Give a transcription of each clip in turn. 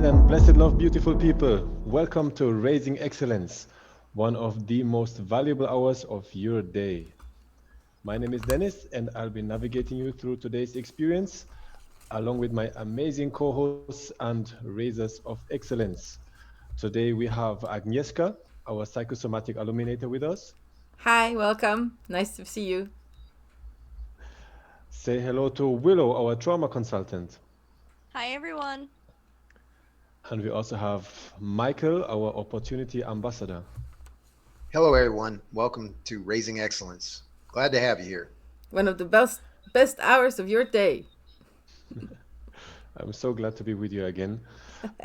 and blessed love, beautiful people. Welcome to Raising Excellence, one of the most valuable hours of your day. My name is Dennis, and I'll be navigating you through today's experience, along with my amazing co-hosts and raisers of excellence. Today we have Agnieszka, our psychosomatic illuminator, with us. Hi, welcome. Nice to see you. Say hello to Willow, our trauma consultant. Hi, everyone. And we also have Michael, our opportunity ambassador. Hello, everyone. Welcome to Raising Excellence. Glad to have you here. One of the best hours of your day. I'm so glad to be with you again.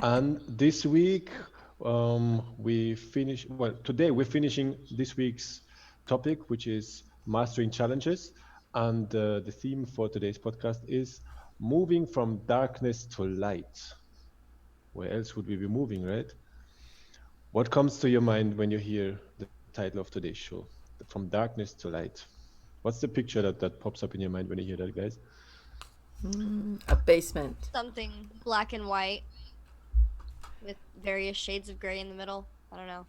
And this week, today we're finishing this week's topic, which is mastering challenges. And the theme for today's podcast is moving from darkness to light. Where else would we be moving, right? What comes to your mind when you hear the title of today's show, From Darkness to Light? What's the picture that pops up in your mind when you hear that, guys? A basement. Something black and white with various shades of gray in the middle. I don't know.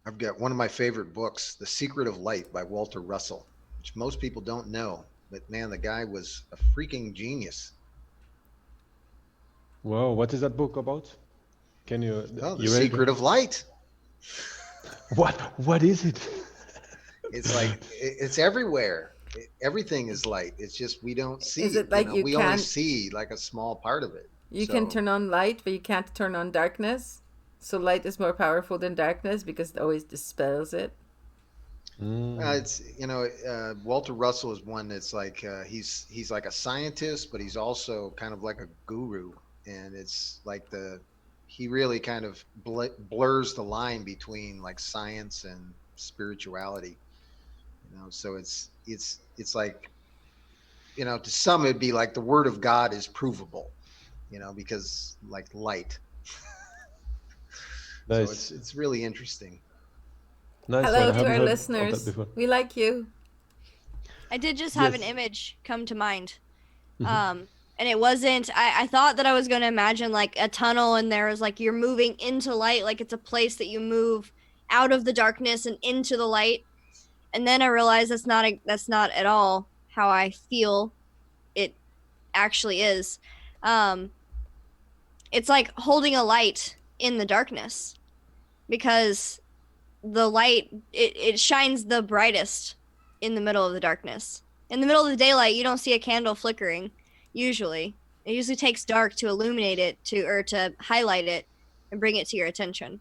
I've got one of my favorite books, The Secret of Light by Walter Russell, which most people don't know. But man, the guy was a freaking genius. Wow, what is that book about? Can you? Oh, The you read Secret it? of Light. What is it? It's like, it's everywhere. Everything is light. It's just we don't see Is it like you we only can't- see like a small part of it. You can So- turn on light, but you can't turn on darkness. So light is more powerful than darkness because it always dispels it. It's Walter Russell is one that's like he's like a scientist, but he's also kind of like a guru, and it's like he really kind of blurs the line between like science and spirituality. So it's like, to some it'd be like the word of God is provable, because like light. Nice. So it's really interesting. Nice Hello one. I to haven't our heard of that listeners. before. We like you. I did just have an Yes. image come to mind. Mhm. And it wasn't, I thought that I was going to imagine like a tunnel and there was like you're moving into light, like it's a place that you move out of the darkness and into the light. And then I realized that's not at all how I feel it actually is. It's like holding a light in the darkness because the light it shines the brightest in the middle of the darkness. In the middle of the daylight, you don't see a candle flickering. Usually, it usually takes dark to illuminate it to highlight it and bring it to your attention.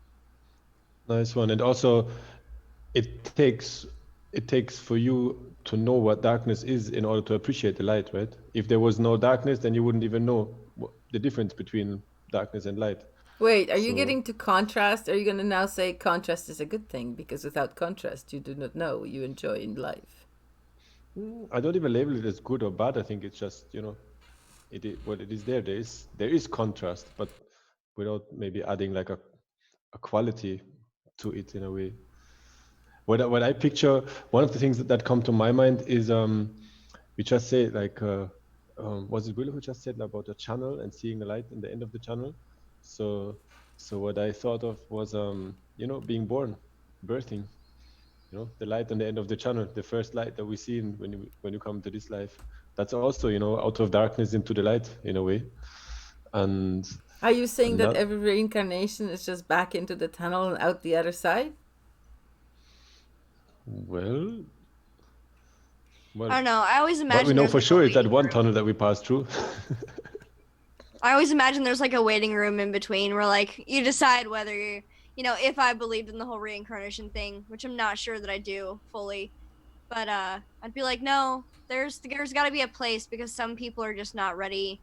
Nice one. And also, it takes for you to know what darkness is in order to appreciate the light, right? If there was no darkness, then you wouldn't even know the difference between darkness and light. Wait, are you So- getting to contrast? Are you going to now say contrast is a good thing? Because without contrast, you do not know what you enjoy in life. I don't even label it as good or bad. I think it's just, what it is there. There is contrast, but without maybe adding like a quality to it in a way. What I picture, one of the things that come to my mind is we just say like was it Willow who just said about a channel and seeing the light in the end of the channel? So what I thought of was being born, birthing, the light on the end of the channel, the first light that we see when you come to this life. That's also out of darkness into the light in a way. And Are you saying that Not- every reincarnation is just back into the tunnel and out the other side? well, I don't know. I always imagine what we know there's, for like, a sure is that waiting one room. tunnel that we passed through. I always imagine there's like a waiting room in between where like you decide whether you if I believed in the whole reincarnation thing, which I'm not sure that I do fully, but I'd be like, no, there's got to be a place because some people are just not ready,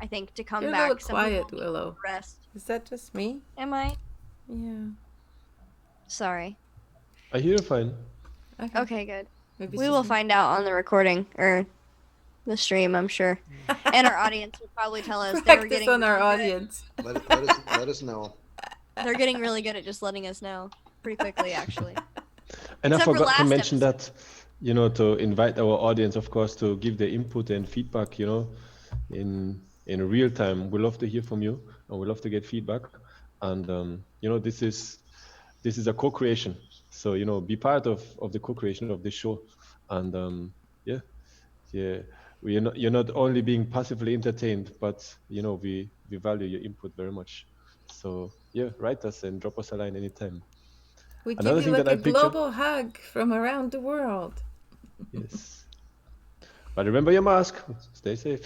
I think, to come You're a back. little Some people quiet, need Willow. rest. Is that just me? Am I? Yeah. Sorry. I hear you fine. Okay, good. Maybe We it's will just me. find out on the recording or the stream, I'm sure. And our audience will probably tell us they were Practice getting on our really good. audience. Let us know. They're getting really good at just letting us know pretty quickly, actually. And I Except for forgot to last mention episode. that, to invite our audience, of course, to give their input and feedback, in in real time. We love to hear from you, and we love to get feedback. And this is a co-creation. So be part of the co-creation of this show. And yeah, you're not only being passively entertained, but we value your input very much. So yeah, write us and drop us a line anytime. We give Another you thing that like I a picture. global hug from around the world. Yes. But remember your mask. Stay safe.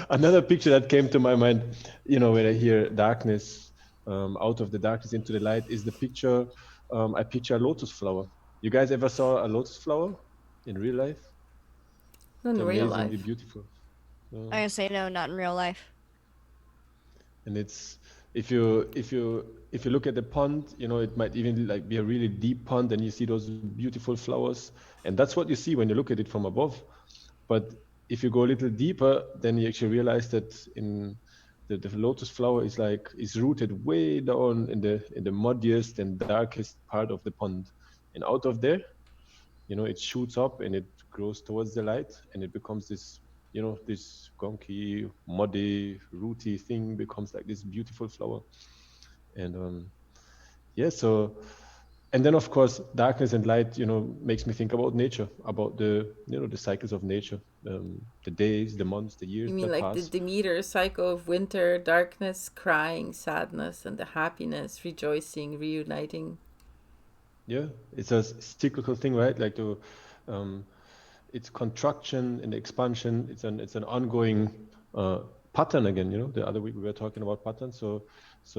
Another picture that came to my mind, when I hear darkness, out of the darkness into the light, is the picture. I picture a lotus flower. You guys ever saw a lotus flower in real life? In They're real amazingly life. beautiful. I'm gonna say no, not in real life. And it's if you look at the pond, it might even like be a really deep pond, and you see those beautiful flowers, and that's what you see when you look at it from above. But if you go a little deeper, then you actually realize that in the lotus flower is rooted way down in the muddiest and darkest part of the pond, and out of there, it shoots up and it grows towards the light, and it becomes this gonky, muddy, rooty thing becomes like this beautiful flower. And yeah, so, and then of course darkness and light makes me think about nature, about the cycles of nature, the days, the months, the years You mean that like the pass. Demeter cycle of winter, darkness, crying, sadness, and the happiness, rejoicing, reuniting? Yeah, it's a cyclical thing, right? Like um, it's contraction and expansion. It's an ongoing pattern again. The other week we were talking about patterns. So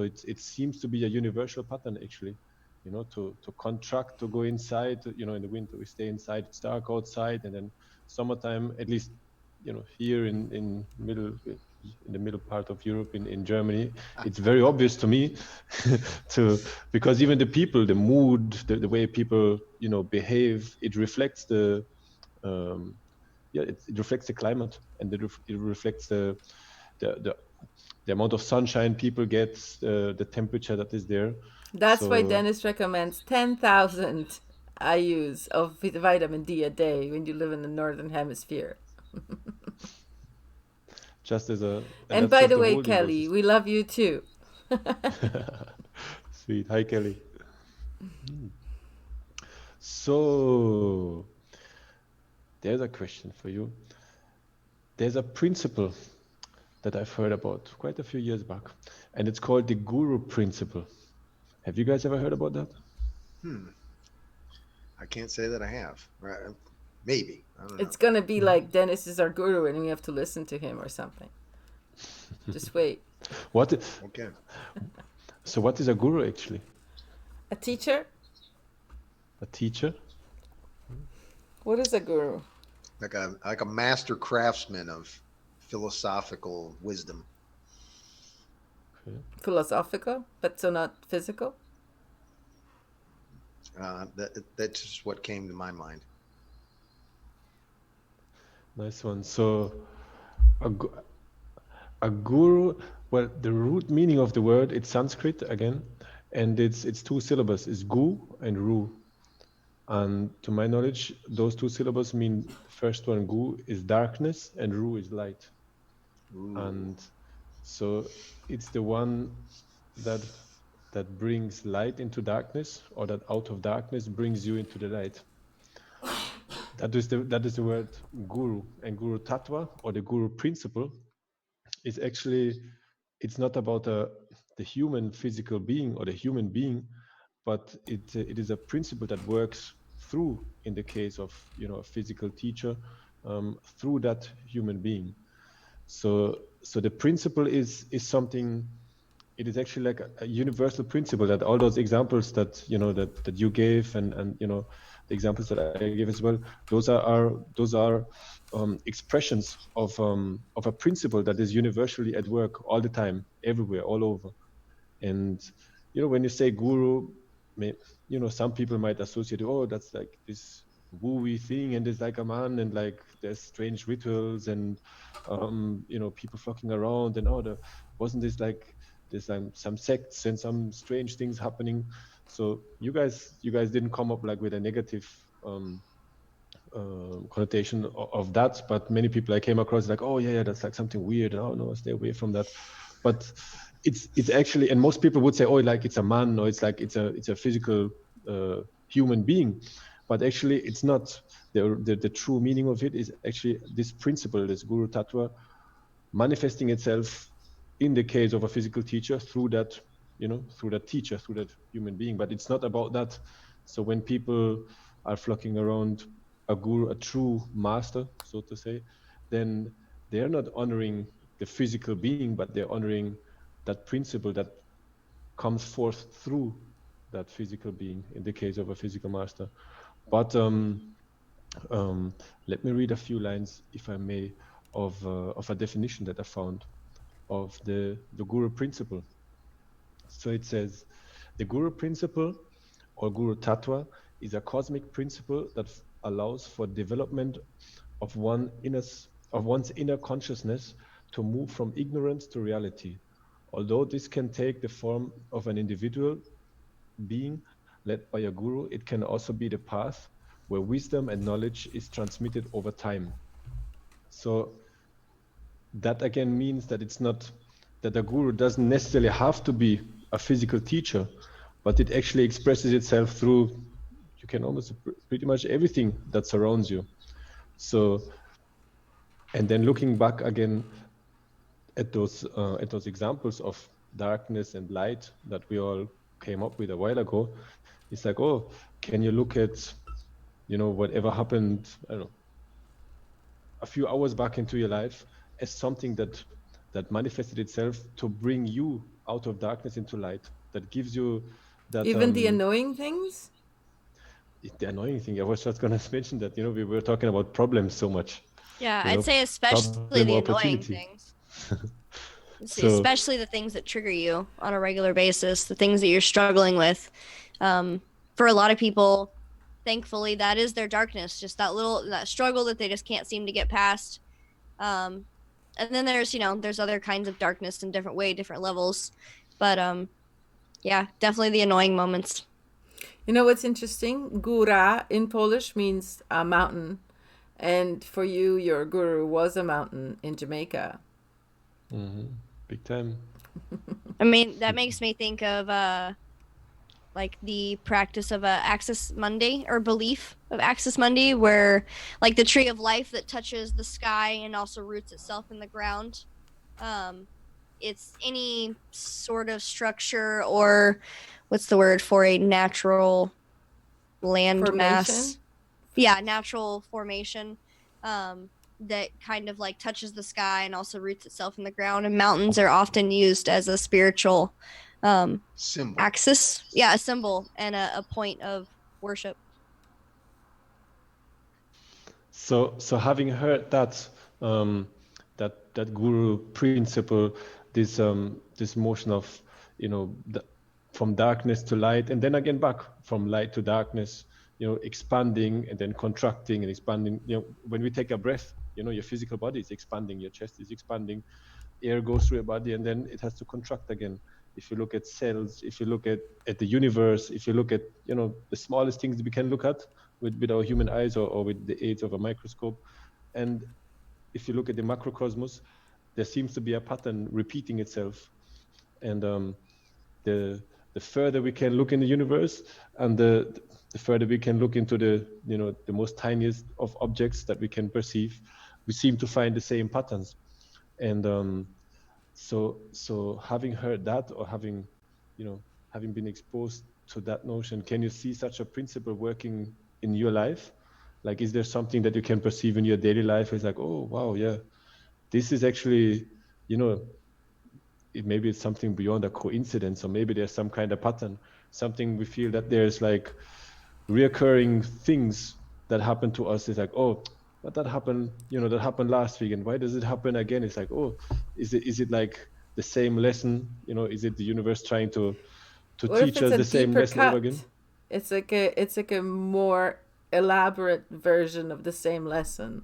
it seems to be a universal pattern actually. To contract, to go inside. In the winter we stay inside. It's dark outside, and then summertime, at least here in the middle part of Europe, in Germany, it's very obvious to me because even the people, the mood, the way people behave, it reflects um, it reflects the climate, and it reflects the the amount of sunshine people get, the temperature that is there. That's why So Dennis recommends 10,000 IUs of vitamin D a day when you live in the northern hemisphere. just as a and And that's by just the the way, whole Kelly, ecosystem. we love you too. Sweet. Hi, Kelly. So there's a question for you. There's a principle that I've heard about quite a few years back, and it's called the guru principle. Have you guys ever heard about that? I can't say that I have. Right? Maybe. I don't know. It's gonna be like Dennis is our guru and we have to listen to him or something. Just wait. Okay. So what is a guru actually? A teacher? A teacher? What is a guru? Like a master craftsman of philosophical wisdom. Okay. Philosophical, but so not physical? That's just what came to my mind. Nice one. So a guru, well, the root meaning of the word, it's Sanskrit again, and it's two syllables, it's gu and ru. And to my knowledge, those two syllables mean, the first one, gu, is darkness, and ru is light. Ooh. And so it's the one that brings light into darkness, or that out of darkness brings you into the light. That is the word guru. And guru tattva, or the guru principle, is actually, it's not about the human physical being or the human being, but it is a principle that works through, in the case of a physical teacher, through that human being. So the principle is something. It is actually like a universal principle, that all those examples that that you gave, and the examples that I gave as well, those are expressions of a principle that is universally at work all the time, everywhere, all over. And when you say guru, some people might associate, oh, that's like this woo-y thing, and there's like a man, and like there's strange rituals, and people flocking around, and wasn't this like there's some sects and some strange things happening. So you guys didn't come up like with a negative connotation of that, but many people I came across like, oh yeah, that's like something weird. Oh no, stay away from that. But it's actually, and most people would say, oh, like it's a man, or it's like it's a physical human being, but actually it's not. The true meaning of it is actually this principle, this Guru Tattva, manifesting itself in the case of a physical teacher through that, through that teacher, through that human being. But it's not about that. So when people are flocking around a guru, a true master, so to say, then they're not honoring the physical being, but they're honoring that principle that comes forth through that physical being in the case of a physical master. But let me read a few lines, if I may, of a definition that I found of the Guru principle. So it says, the Guru principle or Guru Tattva is a cosmic principle that allows for development of one's inner consciousness to move from ignorance to reality. Although this can take the form of an individual being led by a guru, it can also be the path where wisdom and knowledge is transmitted over time. So that again means that it's not that a guru doesn't necessarily have to be a physical teacher, but it actually expresses itself through, you can almost pretty much everything that surrounds you. So, and then looking back again at those examples of darkness and light that we all came up with a while ago, it's like, oh, can you look at, whatever happened, I don't know, a few hours back into your life as something that manifested itself to bring you out of darkness into light, that gives you that Even the annoying things? The annoying thing, I was just going to mention that, we were talking about problems so much. Yeah, I'd say especially the annoying things. So, especially the things that trigger you on a regular basis, the things that you're struggling with. For a lot of people, thankfully, that is their darkness, just that struggle that they just can't seem to get past. And then there's other kinds of darkness in different levels. But yeah, definitely the annoying moments. You know what's interesting? Góra in Polish means a mountain. And for you, your guru was a mountain in Jamaica. Mm-hmm. Big time. I mean, that makes me think of like the practice of Axis Mundi, or belief of Axis Mundi, where like the tree of life that touches the sky and also roots itself in the ground. It's any sort of structure, or what's the word for a natural land mass? Yeah, natural formation that kind of like touches the sky and also roots itself in the ground. And mountains are often used as a spiritual symbol. Axis. Yeah, a symbol and a point of worship. So having heard that that guru principle, this motion of from darkness to light, and then again back from light to darkness, expanding and then contracting and expanding. When we take a breath, your physical body is expanding, your chest is expanding, air goes through your body, and then it has to contract again. If you look at cells, if you look at the universe, if you look at the smallest things we can look at with our human eyes or with the aids of a microscope, and if you look at the macrocosmos, there seems to be a pattern repeating itself. And the further we can look in the universe, and the further we can look into the most tiniest of objects that we can perceive, we seem to find the same patterns. And so having heard that, or having been exposed to that notion, can you see such a principle working in your life? Like, is there something that you can perceive in your daily life? It's like, oh wow, yeah, this is actually, maybe it's something beyond a coincidence, or maybe there's some kind of pattern, something we feel that there's like reoccurring things that happen to us. It's like, oh, but that happened, that happened last week, and why does it happen again? It's like, oh, is it like the same lesson? Is it the universe trying to teach us the same lesson over again? It's like a more elaborate version of the same lesson.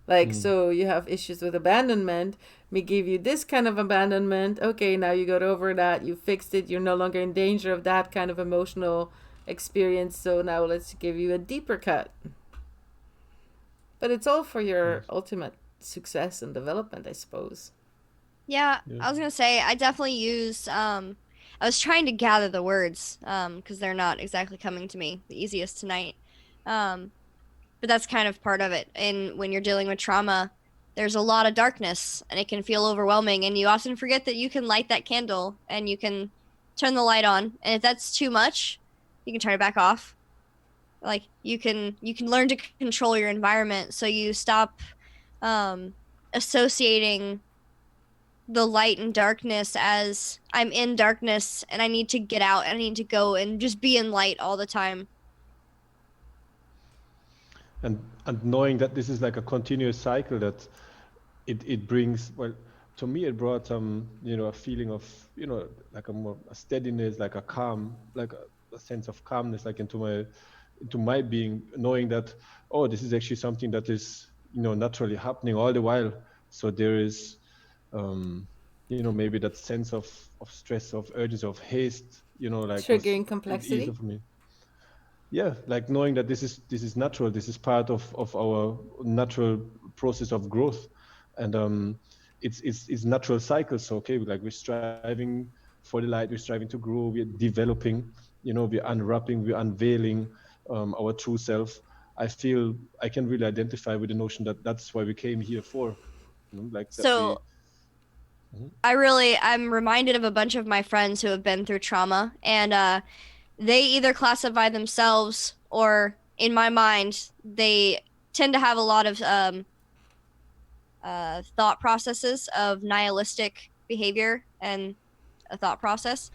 Like, so you have issues with abandonment. We give you this kind of abandonment. Okay, now you got over that. You fixed it. You're no longer in danger of that kind of emotional experience. So now let's give you a deeper cut. But it's all for your ultimate success and development, I suppose. Yeah, Yeah. I was gonna say I definitely use I was trying to gather the words because they're not exactly coming to me the easiest tonight. Um but that's kind of part of it. And when you're dealing with trauma, there's a lot of darkness and it can feel overwhelming and you often forget that you can light that candle and you can turn the light on. And if that's too much, you can turn it back off. Like you can learn to control your environment so you stop um associating the light and darkness as I'm in darkness and I need to get out. I need to go and just be in light all the time. And knowing that this is like a continuous cycle, that it brings, well, to me it brought some, a feeling of, like a steadiness, like a calm, like a sense of calmness, like into my being, knowing that, oh, this is actually something that is, naturally happening all the while. So there is, maybe that sense of stress, of urgency, of haste, like was Triggering a bit easier complexity. for me. Yeah, like knowing that this is natural, this is part of our natural process of growth. And it's natural cycles. So okay, like we're striving for the light, we're striving to grow, we're developing, we're unwrapping, we're unveiling our true self. I feel I can really identify with the notion that that's why we came here for, like that we. So Mhm. I'm reminded of a bunch of my friends who have been through trauma and they either classify themselves or in my mind they tend to have a lot of thought processes of nihilistic behavior and a thought process.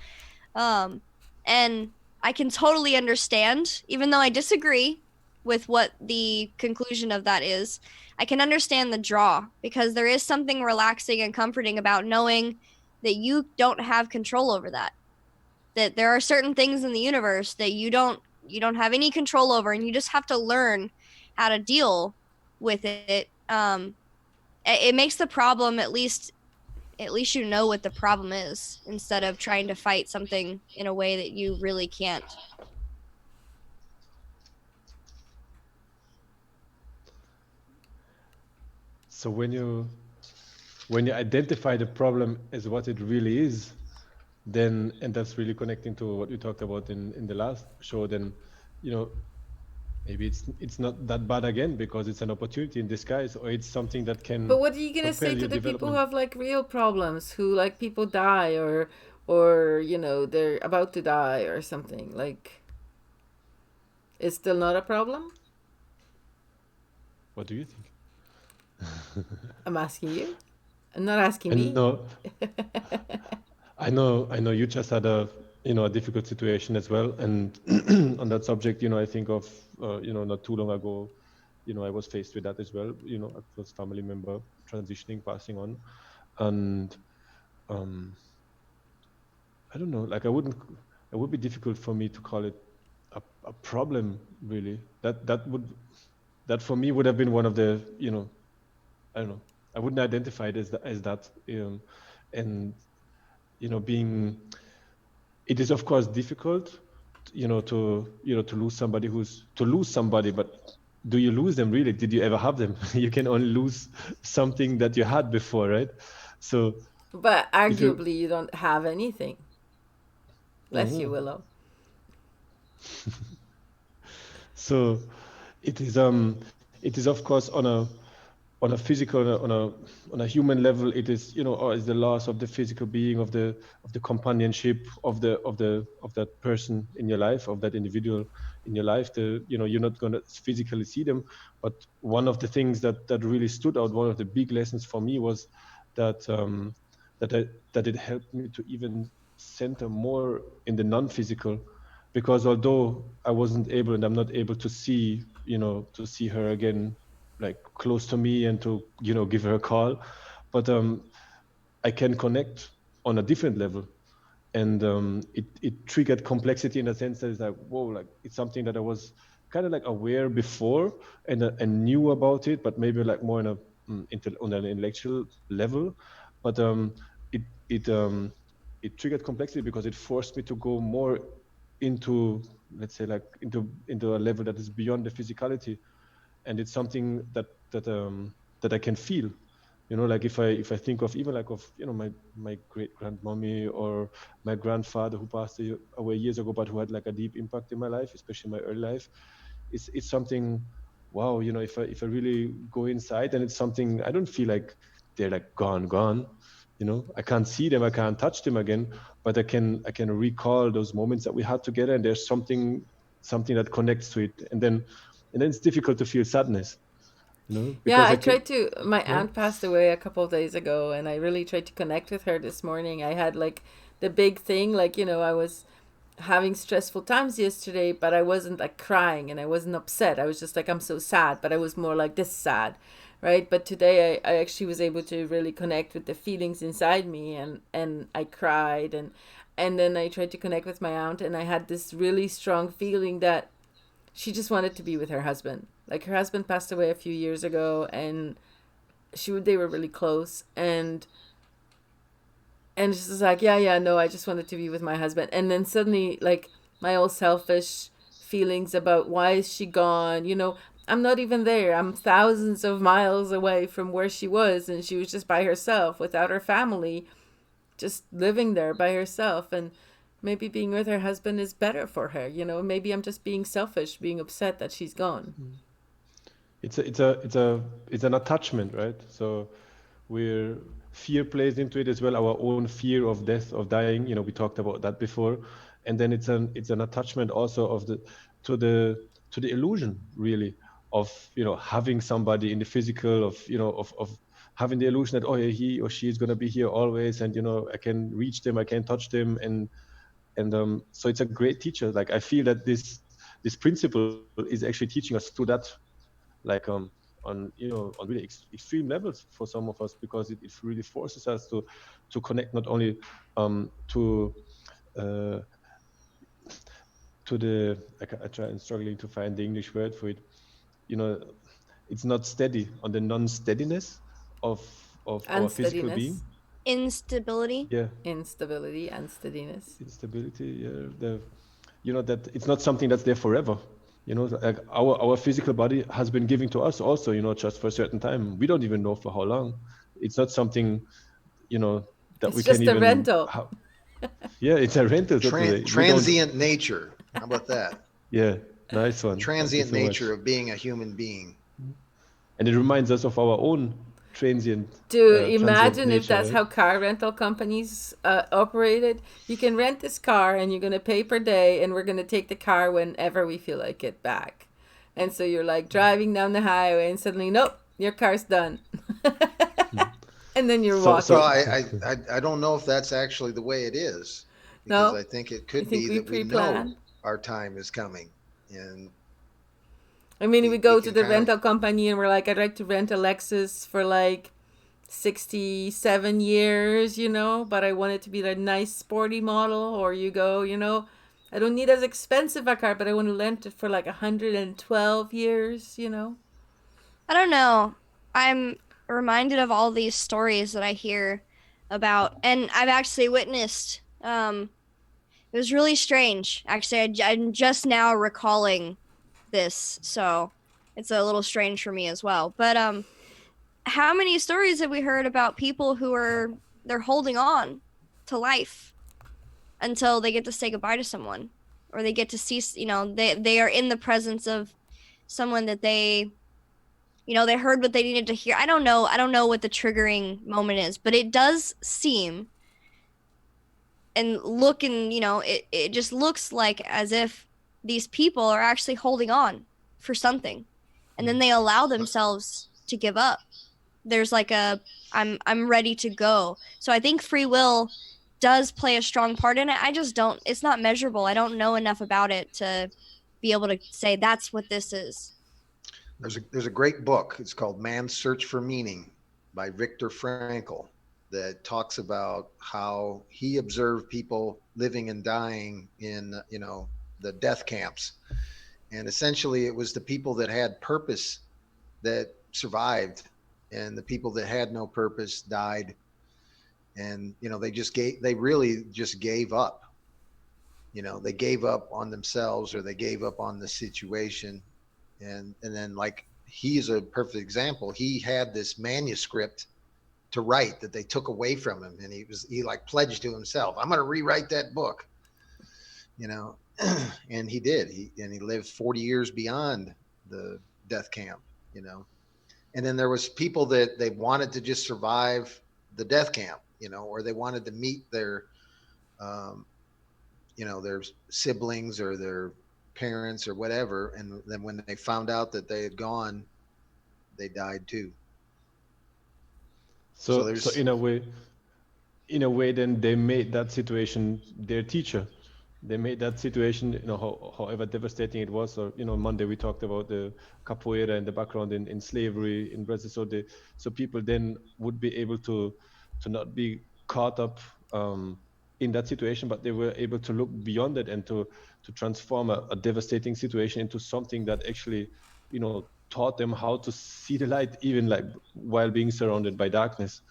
Um, and I can totally understand, even though I disagree with what the conclusion of that is, I can understand the draw because there is something relaxing and comforting about knowing that you don't have control over that. That there are certain things in the universe that you don't have any control over and you just have to learn how to deal with it. It makes the problem at least you know what the problem is instead of trying to fight something in a way that you really can't. So when you identify the problem as what it really is, then, and that's really connecting to what we talked about in the last show, then, you know maybe it's not that bad again, because it's an opportunity in disguise, or it's something that But can what are you gonna propel say to your the people who development. have like real problems, who like people die or they're about to die or something? Like, it's still not a problem? What do you think? I'm asking you. I'm not asking I me. know, I know you just had a difficult situation as well. And on that subject, I think of, not too long ago, I was faced with that as well, a close family member transitioning, passing on. And um, I don't know, like it would be difficult for me to call it a problem, really. That for me would have been one of the, I don't know, I wouldn't identify it as that. And, being, it is of course difficult, to lose somebody, but do you lose them really? Did you ever have them? You can only lose something that you had before, right? So But if you, arguably, you don't have anything. Bless you, Mhm. Willow. So it is of course on a physical, on a human level, it is, or is the loss of the physical being, of the companionship of that person in your life, of that individual in your life. You're not going to physically see them, but one of the things that really stood out, one of the big lessons for me, was that that it helped me to even center more in the non-physical. Because although I wasn't able, and I'm not able to see her again, like close to me, and to give her a call, but I can connect on a different level. And it triggered complexity, in a sense that it's like, whoa, like it's something that I was kind of like aware before, and knew about it, but maybe like more on an intellectual level. But it it it triggered complexity because it forced me to go more into, let's say, like into a level that is beyond the physicality. And it's something that that I can feel. You know, like if I think of even like of, you know, my great grandmommy or my grandfather who passed away years ago, but who had like a deep impact in my life, especially my early life, it's something. Wow, you know, if I really go inside, and it's something, I don't feel like they're like gone. You know, I can't see them, I can't touch them again, but I can recall those moments that we had together, and there's something that connects to it, and then it's difficult to feel sadness, you know, Yeah, because I I can. tried to. My Yeah. aunt passed away a couple of days ago, and I really tried to connect with her this morning. I had like the big thing, like, I was having stressful times yesterday, but I wasn't like crying and I wasn't upset. I was just like, I'm so sad, but I was more like this sad, right? But today I actually was able to really connect with the feelings inside me, and I cried, and then I tried to connect with my aunt, and I had this really strong feeling that she just wanted to be with her husband. Like her husband passed away a few years ago, and they were really close, and she's just like, yeah, no, I just wanted to be with my husband. And then suddenly, like, my old selfish feelings about why is she gone, I'm not even there. I'm thousands of miles away from where she was, and she was just by herself without her family, just living there by herself. And maybe being with her husband is better for her. Maybe I'm just being selfish, being upset that she's gone. It's an attachment, right? So where fear plays into it as well, our own fear of death, of dying, we talked about that before. And then it's an attachment also to the illusion, really, of having somebody in the physical, of having the illusion that, oh yeah, he or she is going to be here always, and I can reach them, I can touch them. And so it's a great teacher. Like, I feel that this principle is actually teaching us through that, like on really extreme levels for some of us, because it really forces us to connect not only to uh, the, I try and struggling to find the English word for it. It's not steady on the non-steadiness of our physical being. Unsteadiness, Instability. Yeah, instability, unsteadiness. instability. Yeah, that it's not something that's there forever. Like our physical body has been given to us also, just for a certain time. We don't even know for how long. It's not something, that It's we can just a even rental. yeah, it's a rental, so to say. We don't. Transient nature. How about that? Yeah, nice one. Thank you Transient so much. nature of being a human being. And it reminds us of our own transient Imagine if nature, that's right? how car rental companies operated. You can rent this car and you're going to pay per day, and we're going to take the car whenever we feel like it back. And so you're like driving down the highway, and suddenly, nope, your car's done. And then you're So walking. Well, I don't know if that's actually the way it is, because No? I think it You could think be we that we know pre-plan? our time is coming, and I mean, we we go to can the kind of. rental company and we're like, I'd like to rent a Lexus for like 67 years, but I want it to be a nice sporty model. Or you go, I don't need as expensive a car, but I want to rent it for like 112 years. I don't know. I'm reminded of all these stories that I hear about, and I've actually witnessed. It was really strange. Actually, I'm just now recalling this, so it's a little strange for me as well. But how many stories have we heard about people who they're holding on to life until they get to say goodbye to someone, or they get to see, they are in the presence of someone that they heard what they needed to hear. I don't know what the triggering moment is, but it does seem and look, and it just looks like as if these people are actually holding on for something, and then they allow themselves to give up. There's like I'm ready to go. So I think free will does play a strong part in it. I just don't, it's not measurable. I don't know enough about it to be able to say that's what this is. There's a great book. It's called Man's Search for Meaning by Viktor Frankl, that talks about how he observed people living and dying in the death camps, and essentially it was the people that had purpose that survived, and the people that had no purpose died. And they really just gave up. They gave up on themselves, or they gave up on the situation. And then, like he is a perfect example. He had this manuscript to write that they took away from him, and he like pledged to himself, I'm going to rewrite that book, you know. And he did. He lived 40 years beyond the death camp, you know. And then there was people that they wanted to just survive the death camp, you know, or they wanted to meet their um, their siblings or their parents or whatever, and then when they found out that they had gone, they died too. So So there's in a way, then they made that situation their teacher. They made that situation, however devastating it was. Or Monday we talked about the capoeira in the background in slavery in Brazil. So people then would be able to not be caught up in that situation, but they were able to look beyond it and to transform a devastating situation into something that actually taught them how to see the light, even like while being surrounded by darkness.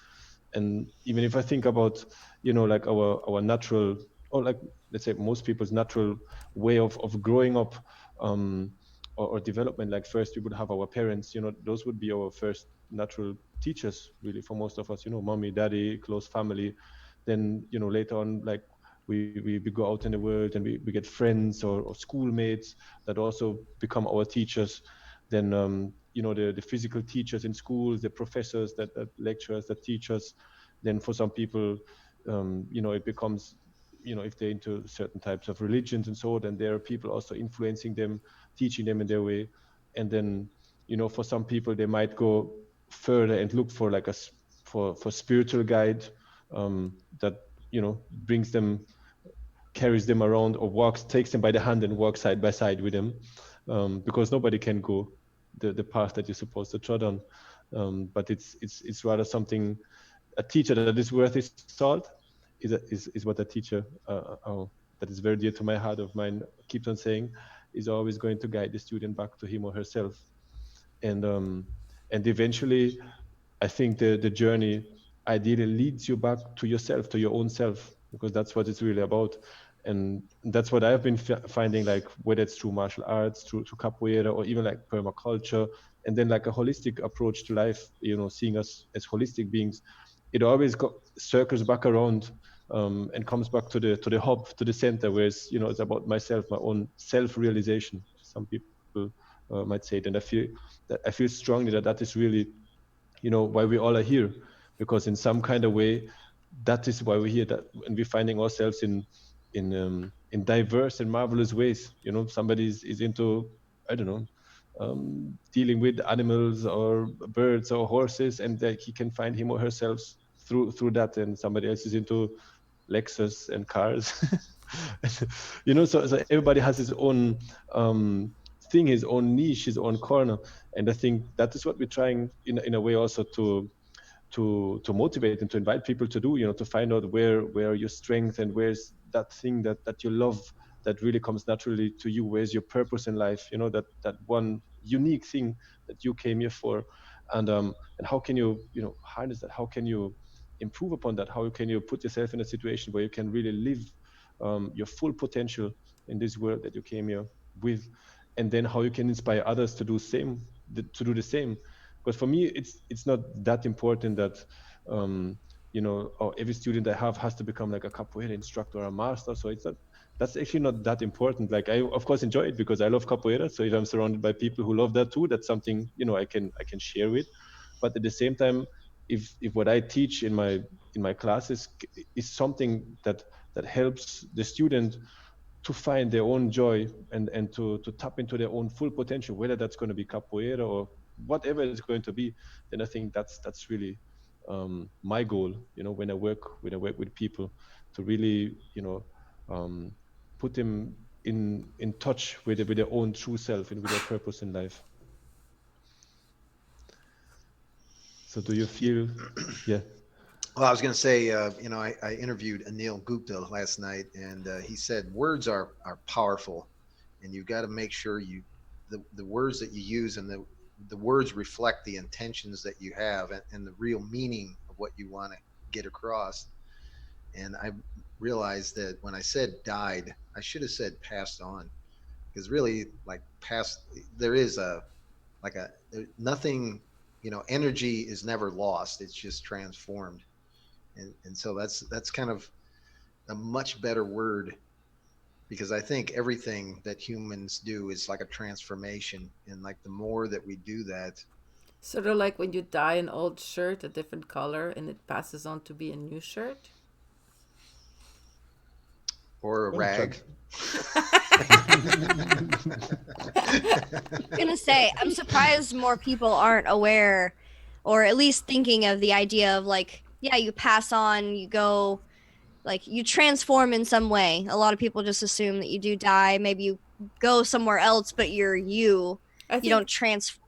And even if I think about like our natural, or like, let's say, most people's natural way of growing up, um or development, like first we would have our parents, those would be our first natural teachers, really, for most of us, mommy, daddy, close family. Then later on, like, we go out in the world and we get friends or schoolmates that also become our teachers. Then the physical teachers in schools, the professors, that lecturers, that teach us. Then for some people, it becomes, if they're into certain types of religions and so on, then there are people also influencing them, teaching them in their way. And then for some people, they might go further and look for like for spiritual guide, that brings them, carries them around, or takes them by the hand and walks side by side with them, because nobody can go the path that you're supposed to trod on. But it's rather something, a teacher that is worth his salt is what a teacher, that is very dear to my heart, of mine, keeps on saying, is always going to guide the student back to him or herself. And um and eventually, I think the journey ideally leads you back to yourself, to your own self, because that's what it's really about. And that's what I've been finding, like, whether it's through martial arts, through capoeira, or even like permaculture, and then like a holistic approach to life, seeing us as holistic beings. It always circles back around, and comes back to the hub, to the center, where it's about myself, my own self-realization. Some people might say it, and I feel strongly that is really why we all are here, because in some kind of way, that is why we're here. That, and we're finding ourselves in diverse and marvelous ways. Somebody is into, I don't know, dealing with animals or birds or horses, and that he can find him or herself through that. And somebody else is into Lexus and cars. So everybody has his own thing, his own niche, his own corner. And I think that is what we're trying, in a way, also to motivate and to invite people to do, to find out where your strength, and where's that thing that you love, that really comes naturally to you. Where's your purpose in life, that one unique thing that you came here for. And how can you harness that? How can you improve upon that? How can you put yourself in a situation where you can really live your full potential in this world that you came here with? And then how you can inspire others to do the same. Because for me, it's not that important that every student I have has to become like a capoeira instructor or a master. So it's not, that's actually not that important. Like, I of course enjoy it because I love capoeira. So if I'm surrounded by people who love that too, that's something I can share with. But at the same time, if what I teach in my classes is something that helps the student to find their own joy, and to tap into their own full potential, whether that's going to be capoeira or whatever it's going to be, then I think that's really my goal, when I work with people, to really um, put them in touch with their own true self and with their purpose in life. So do you Y- feel? Yeah. well, I was going to say, I interviewed Anil Gupta last night, and he said words are powerful, and you've got to make sure the words that you use, and the words reflect the intentions that you have, and the real meaning of what you want to get across. And I realized that when I said died, I should have said passed on, because really, like, past, there is a like nothing, energy is never lost. It's just transformed. And so that's kind of a much better word, because I think everything that humans do is like a transformation. And like the more that we do that, Sort of like when you dye an old shirt a different color and it passes on to be a new shirt. or a Well, rag. I'm gonna say, I'm surprised more people aren't aware, or at least thinking of the idea of like, yeah, you pass on, you go, like you transform in some way. A lot of people just assume that you do die, maybe you go somewhere else, but you're you. I You think don't transform.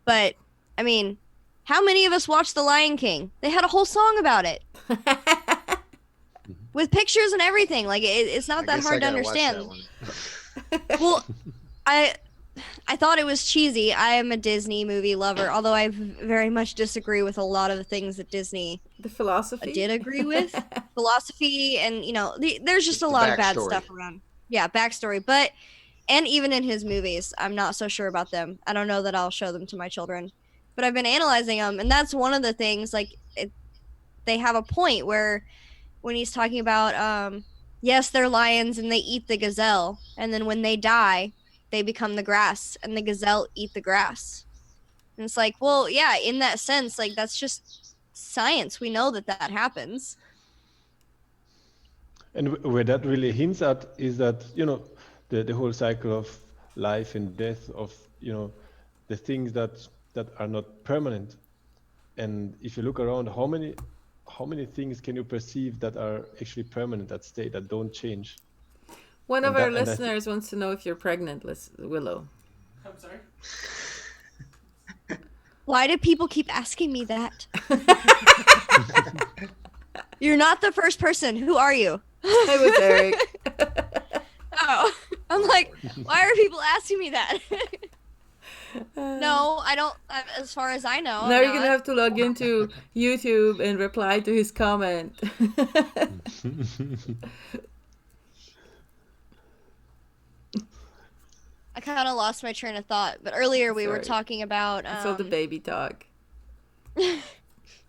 But I mean, how many of us watched The Lion King? They had a whole song about it with pictures and everything. Like it's I not that guess I hard to gotta watch that understand. one. Well, I thought it was cheesy. I am a Disney movie lover, although I very much disagree with a lot of the things that Disney the philosophy. did agree with. Philosophy, and there's just a The lot of bad backstory. stuff around. Yeah, backstory. But and even in his movies, I'm not so sure about them. I don't know that I'll show them to my children. But I've been analyzing them, and that's one of the things. Like they have a point where when he's talking about, yes, they're lions and they eat the gazelle, and then when they die, they become the grass, and the gazelle eat the grass. And it's like, well, yeah, in that sense, like that's just science. We know that that happens. And where that really hints at is that, the whole cycle of life and death, of, the things that are not permanent. And if you look around, how many things can you perceive that are actually permanent, that stay, that don't change? One of And our that, and I listeners wants to know if you're pregnant, Willow. I'm sorry. Why do people keep asking me that? You're not the first person. Who are you? I was Eric. Oh, I'm like, why are people asking me that? No, I don't. As far as I know, Now I'm you're gonna not. have to log into YouTube and reply to his comment. I kind of lost my train of thought. But earlier we were Sorry. talking about. It's all the baby talk.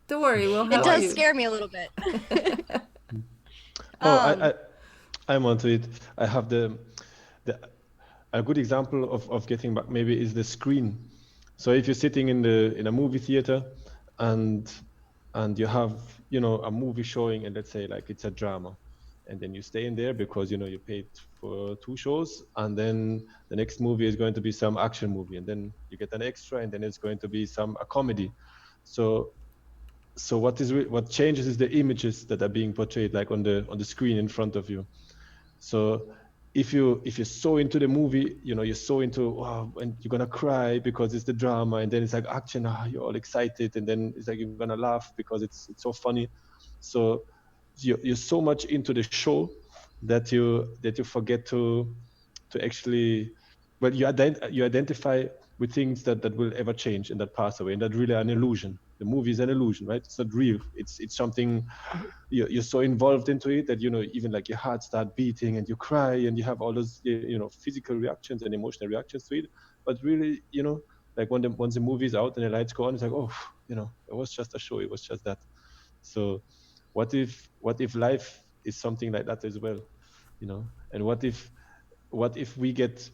Don't worry, we'll help It does you. scare me a little bit. I'm onto it. I have a good example of getting back maybe is the screen. So if you're sitting in a movie theater and you have, a movie showing, and let's say like it's a drama, and then you stay in there because you paid for 2 shows, and then the next movie is going to be some action movie, and then you get an extra, and then it's going to be a comedy. So what changes is the images that are being portrayed, like on the screen in front of you. So if you're so into the movie, you're so into, and you're gonna cry because it's the drama, and then it's like action, you're all excited, and then it's like you're gonna laugh because it's so funny. So you're so much into the show that you forget to actually, well, you identify with things that will ever change and that pass away, and that really are an illusion. The movie is an illusion, right? It's not real. It's something, you're so involved into it that even like your heart start beating and you cry and you have all those physical reactions and emotional reactions to it. But really, like once the movie is out and the lights go on, it's like, oh, it was just a show. It was just that. So what if life is something like that as well? And what if we get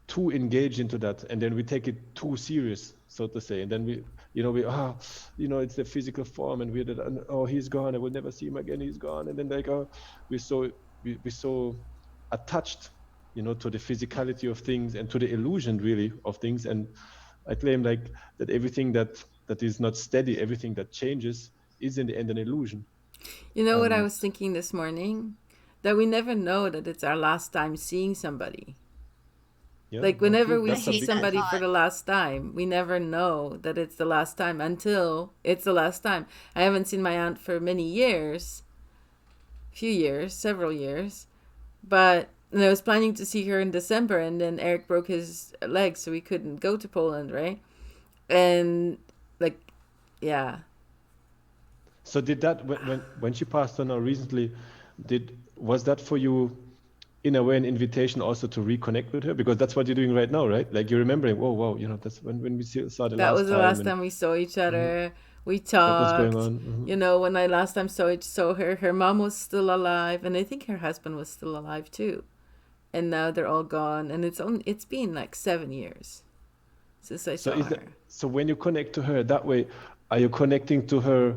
too engaged into that, and then we take it too serious, so to say, and then it's the physical form, and he's gone, I will never see him again, he's gone, and then like, we're so attached, to the physicality of things and to the illusion really of things. And I claim like that everything that is not steady, everything that changes, is in the end an illusion. You know what I was thinking this morning? That we never know that it's our last time seeing somebody. Yeah, Like whenever true. we That's a see big somebody thought. for the last time, we never know that it's the last time until it's the last time. I haven't seen my aunt for many years, several years, but and I was planning to see her in December, and then Eric broke his leg, so we couldn't go to Poland, right? And like, yeah. So did that, when she passed on recently, was that for you in a way an invitation also to reconnect with her, because that's what you're doing right now, right? Like you're remembering, oh wow, that's when we saw the That last was the time, last and time we saw each other. We what was going talked. on. When I last time saw her, her mom was still alive, and I think her husband was still alive too. And now they're all gone, and it's been like 7 years since I saw her. So when you connect to her that way, are you connecting to her,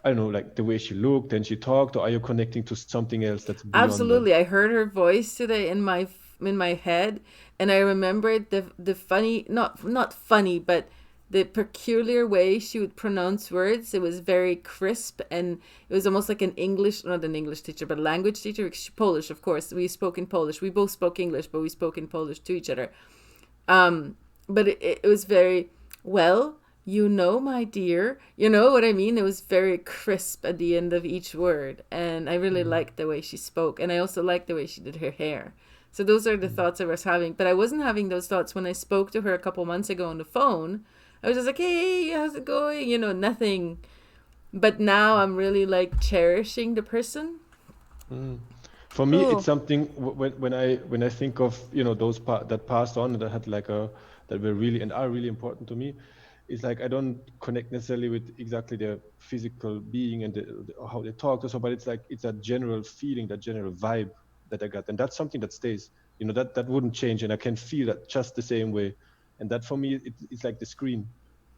I don't know, like the way she looked and she talked, or are you connecting to something else that's beyond Absolutely. that? I heard her voice today in my head, and I remembered the funny, not funny, but the peculiar way she would pronounce words. It was very crisp, and it was almost like not an English teacher, but a language teacher. She's Polish, of course. We spoke in Polish. We both spoke English, but we spoke in Polish to each other. But it was very, well, my dear, you know what I mean? It was very crisp at the end of each word. And I really liked the way she spoke. And I also liked the way she did her hair. So those are the thoughts I was having. But I wasn't having those thoughts when I spoke to her a couple months ago on the phone. I was just like, hey, how's it going? Nothing. But now I'm really like cherishing the person. For me, it's something when I think of those that passed on, that had that were really and are really important to me. It's like I don't connect necessarily with exactly their physical being and how they talk or so, but it's like it's a general feeling, that general vibe that I got, and that's something that stays. That wouldn't change, and I can feel that just the same way. And that for me, it's like the screen.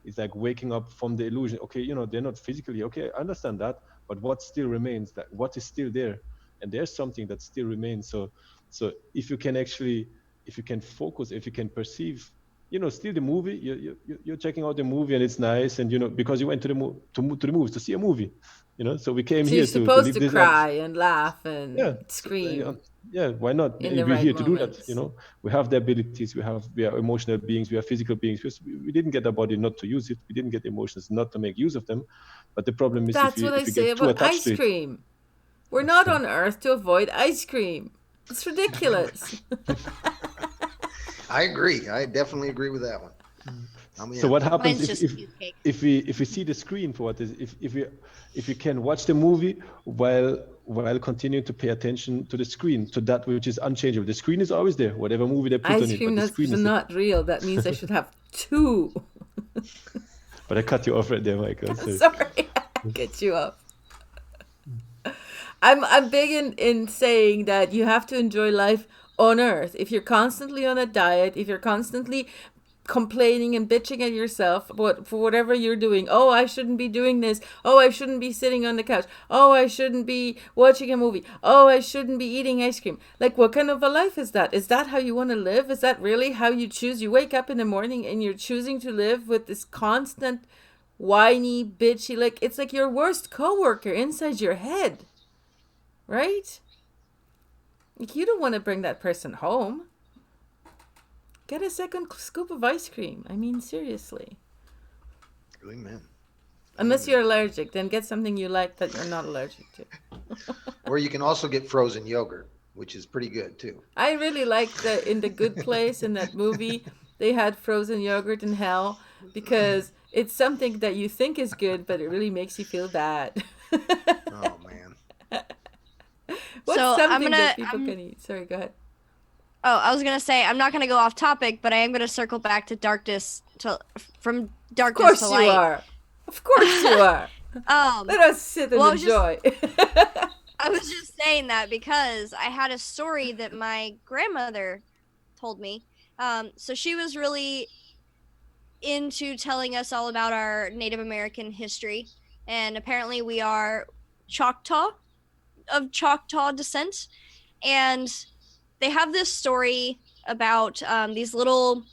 It's like waking up from the illusion. Okay, they're not physically okay. I understand that, but what still remains? That what is still there? And there's something that still remains. So if you can focus, if you can perceive, still the movie, you're checking out the movie and it's nice, and because you went to the movies to see a movie, so we came So here you're supposed live to this cry and laugh and yeah scream. Yeah, why not? In the We're right here to do moments. that. We have the abilities, we are emotional beings, we are physical beings. We didn't get a body not to use it, we didn't get emotions not to make use of them. But the problem is That's if what I you say get too about attached ice to it. cream. We're not on Earth to avoid ice cream. It's ridiculous. I agree. I definitely agree with that one. So what happens Mine's just cheesecake. if we see the screen for what is, if you can watch the movie while continuing to pay attention to the screen, to that which is unchangeable. The screen is always there, whatever movie they put on Ice it, cream but the is screen is not real. That means I should have two. But I cut you off right there, Michael. Sorry, I get you up. I'm big in saying that you have to enjoy life on Earth. If you're constantly on a diet, if you're constantly complaining and bitching at yourself for whatever you're doing, oh, I shouldn't be doing this, oh, I shouldn't be sitting on the couch, oh, I shouldn't be watching a movie, oh, I shouldn't be eating ice cream. Like, what kind of a life is that? Is that how you want to live? Is that really how you choose? You wake up in the morning and you're choosing to live with this constant whiny, bitchy, like, it's like your worst coworker inside your head, right? Like, you don't want to bring that person home. Get a second scoop of ice cream. I mean, seriously. Amen. Unless you're allergic, then get something you like that you're not allergic to. Or you can also get frozen yogurt, which is pretty good too. I really liked in The Good Place, in that movie, they had frozen yogurt in hell, because it's something that you think is good, but it really makes you feel bad. Oh man. What's So, something that people can eat? Sorry, go ahead. Oh, I was gonna say I'm not gonna go off topic, but I am gonna circle back to from darkness to light. Of course you are. Of course you are. Let us sit and enjoy. I was just saying that because I had a story that my grandmother told me. So she was really into telling us all about our Native American history, and apparently we are of Choctaw descent, and they have this story about these little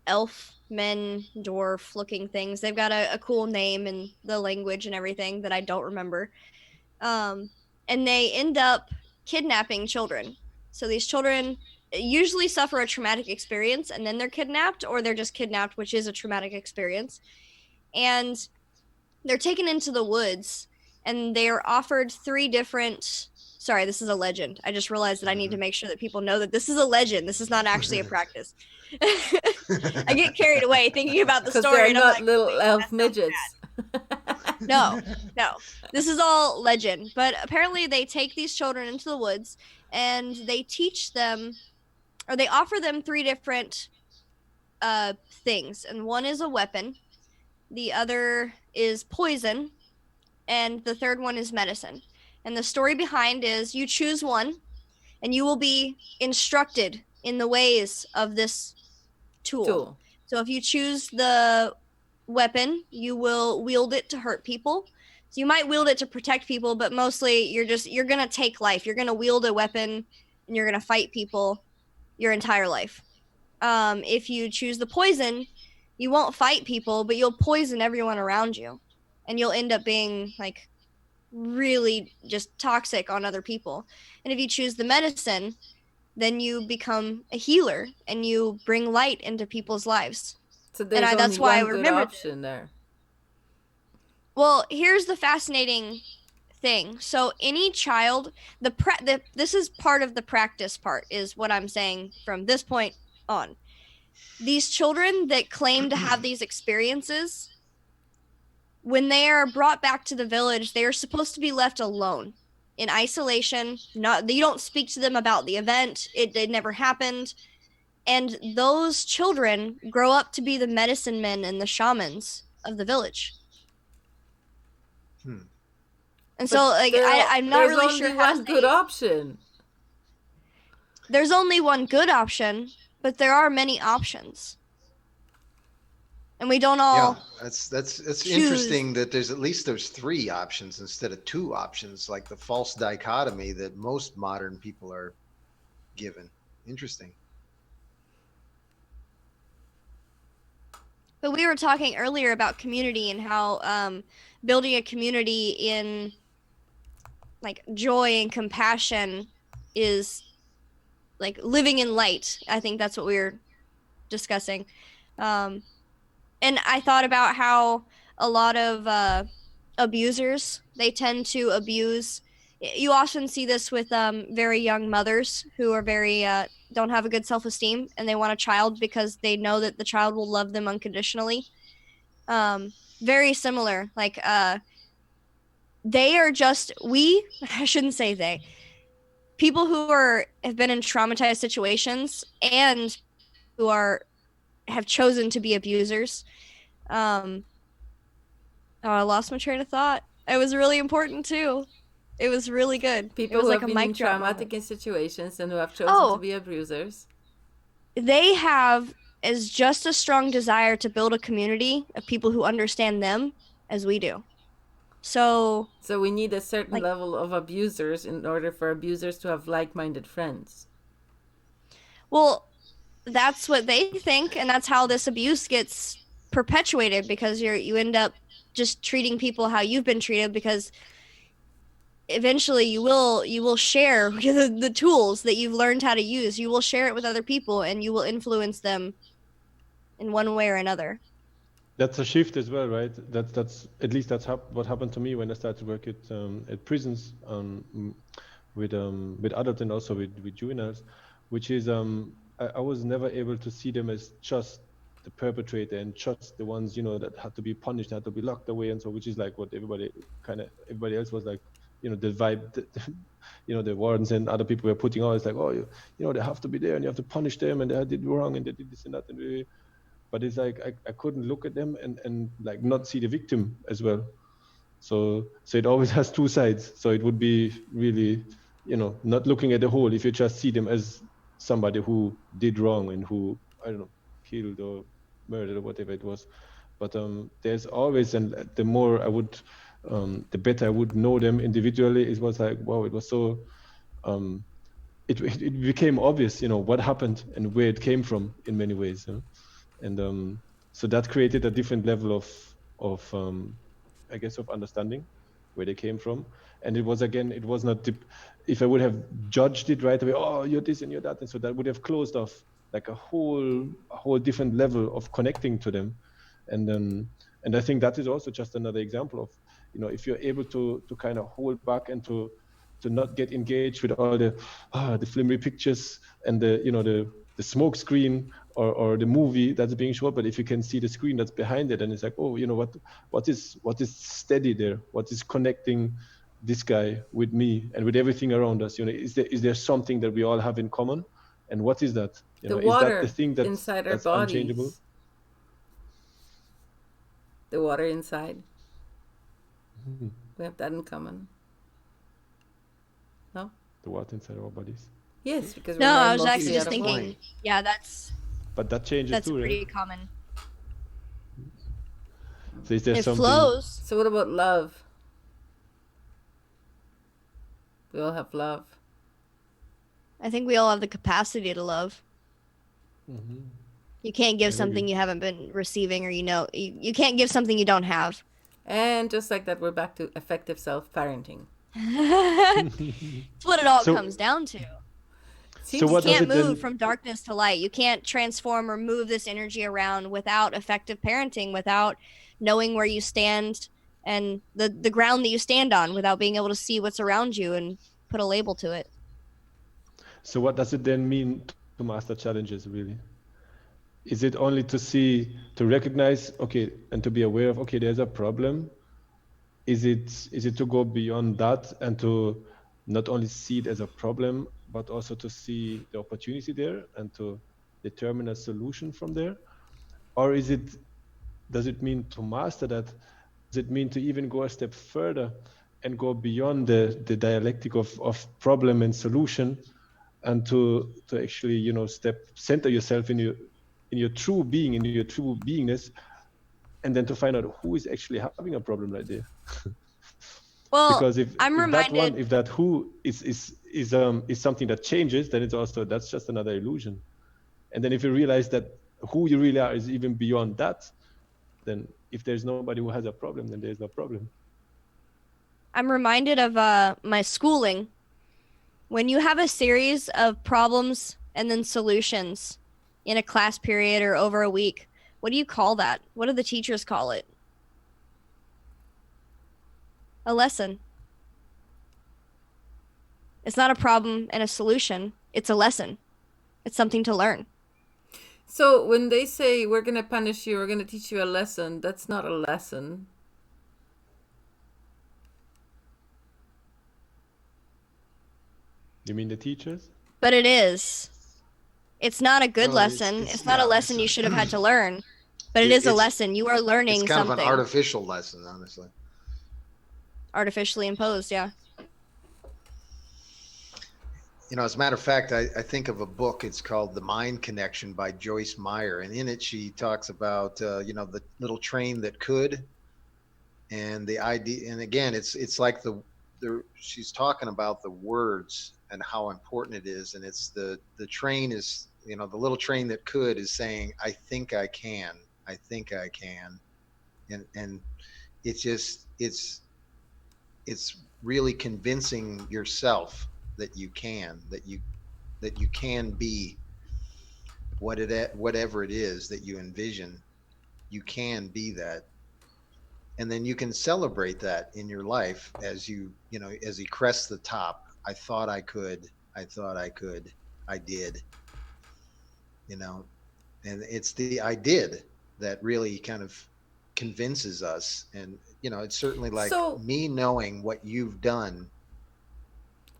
elf men, dwarf looking things. They've got a cool name in the language and everything that I don't remember. And they end up kidnapping children. So these children usually suffer a traumatic experience and then they're kidnapped, or they're just kidnapped, which is a traumatic experience. And they're taken into the woods and they are offered 3 different... Sorry, this is a legend. I just realized that I need to make sure that people know that this is a legend. This is not actually a practice. I get carried away thinking about the story. They're and not I'm like, little elf midgets. No. This is all legend. But apparently they take these children into the woods and they teach them, or they offer them 3 different things, and one is a weapon, the other is poison, and the third one is medicine. And the story behind is you choose one, and you will be instructed in the ways of this tool. So if you choose the weapon, you will wield it to hurt people. So you might wield it to protect people, but mostly you're gonna take life. You're gonna wield a weapon and you're gonna fight people your entire life. If you choose the poison, you won't fight people, but you'll poison everyone around you, and you'll end up being like really just toxic on other people. And if you choose the medicine, then you become a healer and you bring light into people's lives. So there's only that's why I one good remembered option there. Well, here's the fascinating thing. So any child, this is part of the practice part, is what I'm saying from this point on. These children that claim to have these experiences, when they are brought back to the village, they are supposed to be left alone in isolation. You don't speak to them about the event. It never happened. And those children grow up to be the medicine men and the shamans of the village. And so, like, I'm not really sure. There's only one good option. There's only one good option, but there are many options, and we don't all. Yeah, that's interesting that there's 3 options instead of 2 options, like the false dichotomy that most modern people are given. Interesting. But we were talking earlier about community and how building a community in like joy and compassion is like living in light. I think that's what we were discussing. And I thought about how a lot of abusers, they tend to abuse. You often see this with very young mothers who are very don't have a good self-esteem, and they want a child because they know that the child will love them unconditionally. Very similar. Like they are just I shouldn't say they. People who have been in traumatized situations and who have chosen to be abusers. I lost my train of thought. It was really important too. It was really good. People who have been in traumatic situations and who have chosen to be abusers. They have as just a strong desire to build a community of people who understand them as we do. So we need a certain level of abusers in order for abusers to have like-minded friends. Well, that's what they think, and that's how this abuse gets perpetuated, because you end up just treating people how you've been treated, because eventually you will share the tools that you've learned how to use. You will share it with other people, and you will influence them in one way or another. That's a shift as well, right? That's at least what happened to me when I started work at prisons with adults and also with juveniles, which is I was never able to see them as just the perpetrator and just the ones that had to be punished, had to be locked away, and so, which is like what everybody else was like, the vibe, the wardens and other people were putting on. It's like, oh, they have to be there and you have to punish them and they did wrong and they did this and that. But it's like I couldn't look at them and like not see the victim as well. So it always has 2 sides. So it would be really, not looking at the whole if you just see them as somebody who did wrong and who, I don't know, killed or murdered or whatever it was. But there's always, and the more I would, the better I would know them individually. It was like, wow, it was so, it became obvious, what happened and where it came from in many ways. And so that created a different level of I guess of understanding where they came from. And it was not if I would have judged it right away, oh, you're this and you're that, and so that would have closed off like a whole different level of connecting to them. And I think that is also just another example of, if you're able to kind of hold back and to not get engaged with all the flimmery pictures and the smoke screen or the movie that's being shown, but if you can see the screen that's behind it, and it's like, oh, what is steady there? What is connecting this guy with me and with everything around us, is there something that we all have in common? And what is that? The Is that the water thing inside our that's unchangeable? bodies. The water inside. We have that in common. No? The water inside our bodies. Yes, because No, we're I made was mostly actually just out of water. thinking. Yeah, that's But that changes too, pretty right? common. So is there It something? flows. So what about love? We all have love. I think we all have the capacity to love. You can't give I something agree. you haven't been receiving, or you can't give something you don't have. And just like that, we're back to effective self-parenting. That's what it all So- comes down to. So Seems what You does can't it then? move from darkness to light. You can't transform or move this energy around without effective parenting, without knowing where you stand and the ground that you stand on, without being able to see what's around you and put a label to it. So what does it then mean to master challenges, really? Is it only to recognize, okay, and to be aware of, okay, there's a problem? Is it to go beyond that and to not only see it as a problem, but also to see the opportunity there and to determine a solution from there? Or does it mean to master that? Does it mean to even go a step further and go beyond the dialectic of problem and solution, and to actually, center yourself in your true being, in your true beingness, and then to find out who is actually having a problem right there? Well, Because if I'm reminded. if that who is something that changes, then that's just another illusion. And then if you realize that who you really are is even beyond that, then if there's nobody who has a problem, then there's no problem. I'm reminded of my schooling. When you have a series of problems and then solutions in a class period or over a week, what do you call that? What do the teachers call it? A lesson. It's not a problem and a solution. It's a lesson. It's something to learn. So when they say we're going to punish you, we're going to teach you a lesson, that's not a lesson. You mean the teachers? But it is. It's not a good Well, it's- lesson. it's- It's not a yeah, lesson it's you a- should have had to learn. But it It- is a it's- lesson. You are learning It's kind something. of an artificial lesson, honestly. Artificially imposed, yeah. As a matter of fact, I think of a book. It's called The Mind Connection by Joyce Meyer. And in it, she talks about, the little train that could, and the idea. And again, it's like she's talking about the words and how important it is. And it's the train is, the little train that could is saying, I think I can. I think I can. And it's just, it's really convincing yourself that you can be whatever it is that you envision. You can be that, and then you can celebrate that in your life as as you crest the top. I thought I could, I did, and it's the I did that really kind of convinces us. And it's certainly like So- me knowing what you've done.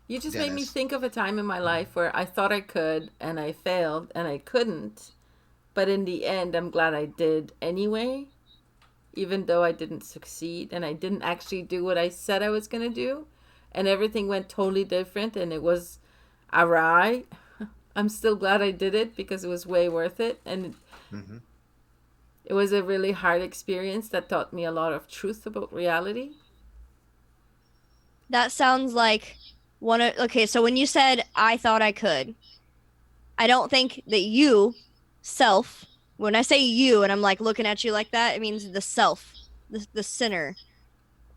You just made me Dennis. think of a time in my life where I thought I could and I failed and I couldn't. But in the end, I'm glad I did anyway, even though I didn't succeed and I didn't actually do what I said I was going to do. And everything went totally different and it was awry. I'm still glad I did it because it was way worth it. And Mhm. it was a really hard experience that taught me a lot of truth about reality. That sounds like okay, so when you said I thought I could, I don't think that you, self, when I say you and I'm like looking at you like that, it means the self, the sinner.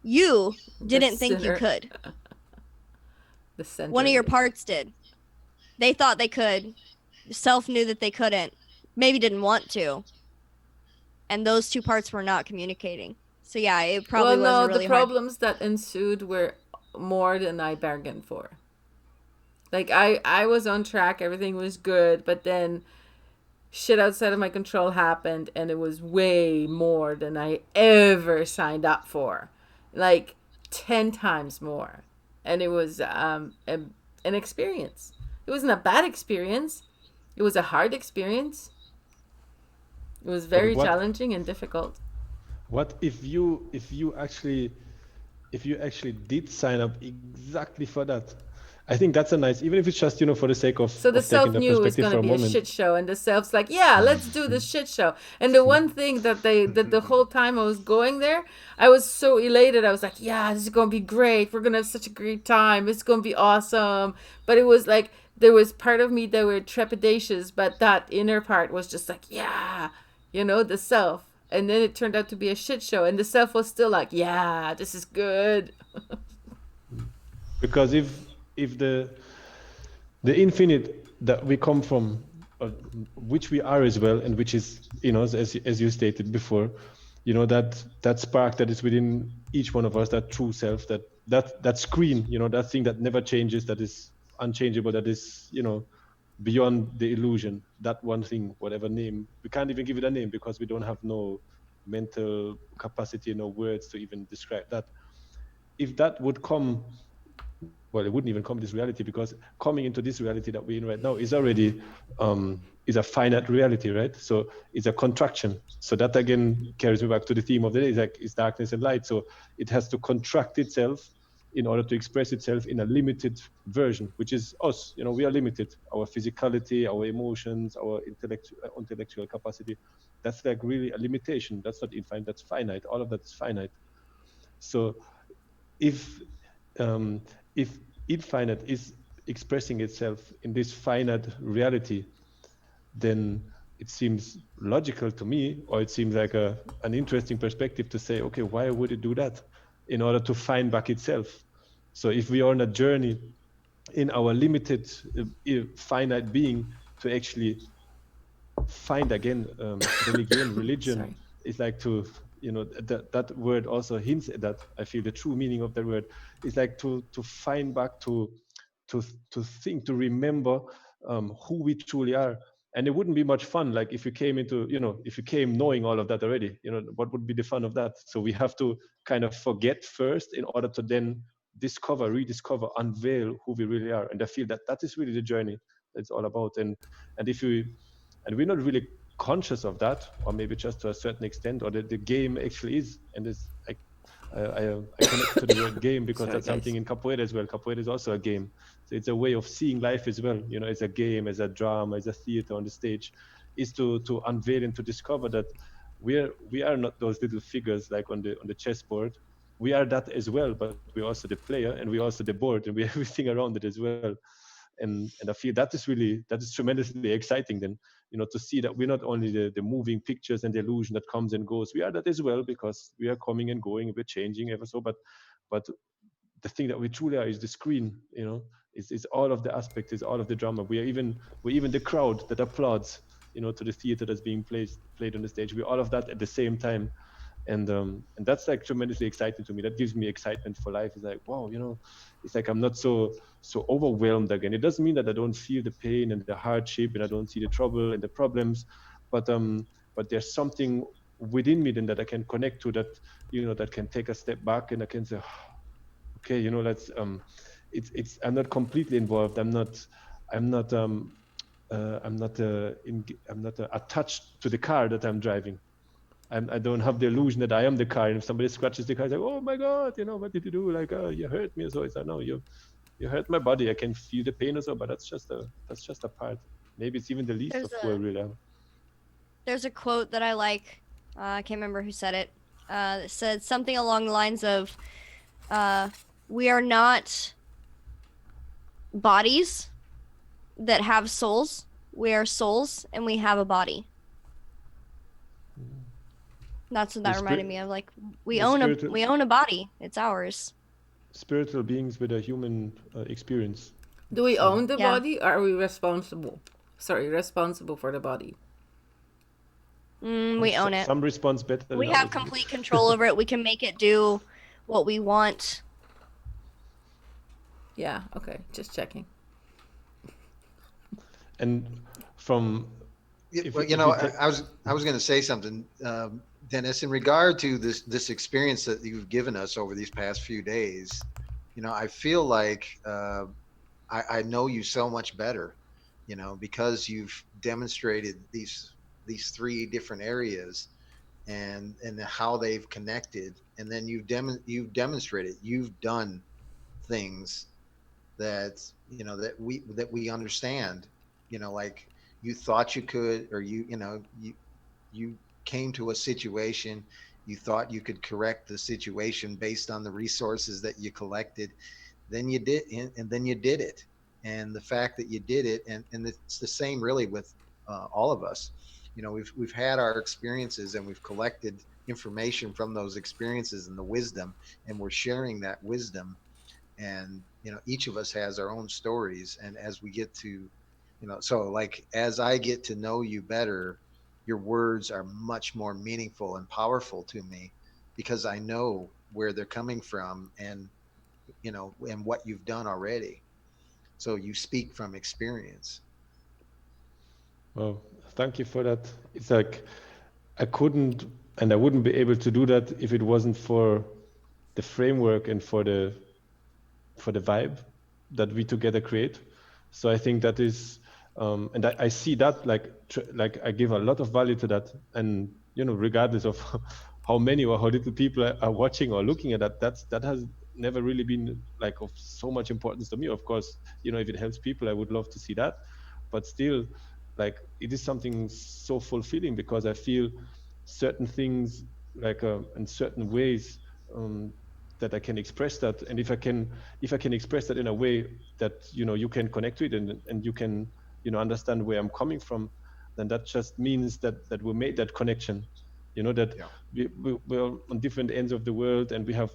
You didn't think you sinner. could. The center. One of your parts did. They thought they could. Self knew that they couldn't. Maybe didn't want to. And those two parts were not communicating. So yeah, it probably was a really the hard. problems that ensued were more than I bargained for. Like I was on track, everything was good, but then shit outside of my control happened and it was way more than I ever signed up for. Like 10 times more. And it was an experience. It wasn't a bad experience. It was a hard experience. It was But very challenging and difficult. what if you actually did sign up exactly for that? I think that's a nice, even if it's just, for the sake So the of taking self the knew it was perspective going for to a be a moment. shit show, and the self's like, yeah, let's do the shit show. And the one thing that the whole time I was going there, I was so elated. I was like, yeah, this is going to be great. We're going to have such a great time. It's going to be awesome. But it was like, there was part of me that were trepidatious, but that inner part was just like, yeah, the self. And then it turned out to be a shit show, and the self was still like, yeah, this is good. Because if the infinite that we come from, which we are as well, and which is, as you stated before, that spark that is within each one of us, that true self, that screen, that thing that never changes, that is unchangeable, that is, beyond the illusion, that one thing, whatever name, we can't even give it a name because we don't have no mental capacity, no words to even describe that. If that would come, well, it wouldn't even come to this reality, because coming into this reality that we're in right now is already is a finite reality, right? So it's a contraction. So that again carries me back to the theme of the day, is darkness and light. So it has to contract itself in order to express itself in a limited version, which is us. We are limited. Our physicality, our emotions, our intellectual capacity, that's like really a limitation. That's not infinite, that's finite. All of that is finite. So if if infinite is expressing itself in this finite reality, then it seems logical to me, or it seems like an interesting perspective to say, okay, why would it do that in order to find back itself? So if we are on a journey in our limited finite being to actually find again, then again, religion is like to, that word also hints at that. I feel the true meaning of that word is like to find back, to think, to remember who we truly are. And it wouldn't be much fun, like if you came into, if you came knowing all of that already, what would be the fun of that? So we have to kind of forget first in order to then discover, rediscover, unveil who we really are. And I feel that is really the journey that it's all about. And if you, and we're not really conscious of that, or maybe just to a certain extent, or the game actually is. And it's like, I connect to the word game because Sorry, that's something guys. in capoeira as well. Capoeira is also a game. So it's a way of seeing life as well. As a game, as a drama, as a theater on the stage, is to unveil and to discover that we are not those little figures like on the chessboard. We are that as well, but we're also the player, and we're also the board, and we're everything around it as well. And I feel that is tremendously exciting then, to see that we're not only the moving pictures and the illusion that comes and goes. We are that as well, because we are coming and going, we're changing ever so, but the thing that we truly are is the screen, is all of the aspects, is all of the drama. We're even the crowd that applauds, to the theater that's being played on the stage. We're all of that at the same time. And that's like tremendously exciting to me. That gives me excitement for life. It's like, wow, it's like I'm not so overwhelmed again. It doesn't mean that I don't feel the pain and the hardship, and I don't see the trouble and the problems, but there's something within me then that I can connect to, that that can take a step back, and I can say, okay, let's it's I'm not completely involved. I'm not attached to the car that I'm driving. I don't have the illusion that I am the car. And if somebody scratches the car, it's like, oh my God, what did you do? Like, you hurt me. So it's like, no, you hurt my body. I can feel the pain or so, but that's just a part. Maybe it's even the least There's of who I a really am. there's a quote that I like. I can't remember who said it. It said something along the lines of, "We are not bodies that have souls. We are souls, and we have a body." That's what that reminded me of. Like, we own a body. It's ours. Spiritual beings with a human experience. Do we own the Yeah. body, or are we responsible for the body? We own it. Some response better than We others. have complete control over it. We can make it do what we want. Yeah, okay, just checking. And from I was going to say something. Dennis, in regard to this experience that you've given us over these past few days, I feel like I know you so much better, because you've demonstrated these three different areas and how they've connected, and then you've demonstrated, you've done things that that we understand, like you thought you could, or you came to a situation, you thought you could correct the situation based on the resources that you collected, then you did, and then you did it. And the fact that you did it, and it's the same really with all of us. We've had our experiences, and we've collected information from those experiences and the wisdom, and we're sharing that wisdom. And each of us has our own stories, and as we get to, so like as I get to know you better, your words are much more meaningful and powerful to me, because I know where they're coming from, and what you've done already. So you speak from experience. Well, thank you for that. It's like I couldn't and I wouldn't be able to do that if it wasn't for the framework and for the vibe that we together create. So I think that is, and I see that like I give a lot of value to that, and regardless of how many or how little people are watching or looking at that, that has never really been like of so much importance to me. Of course, if it helps people, I would love to see that, but still, like it is something so fulfilling because I feel certain things like in certain ways that I can express that, and if I can express that in a way that you can connect to it, and you can understand where I'm coming from, then that just means that we made that connection. That Yeah. we're on different ends of the world, and we have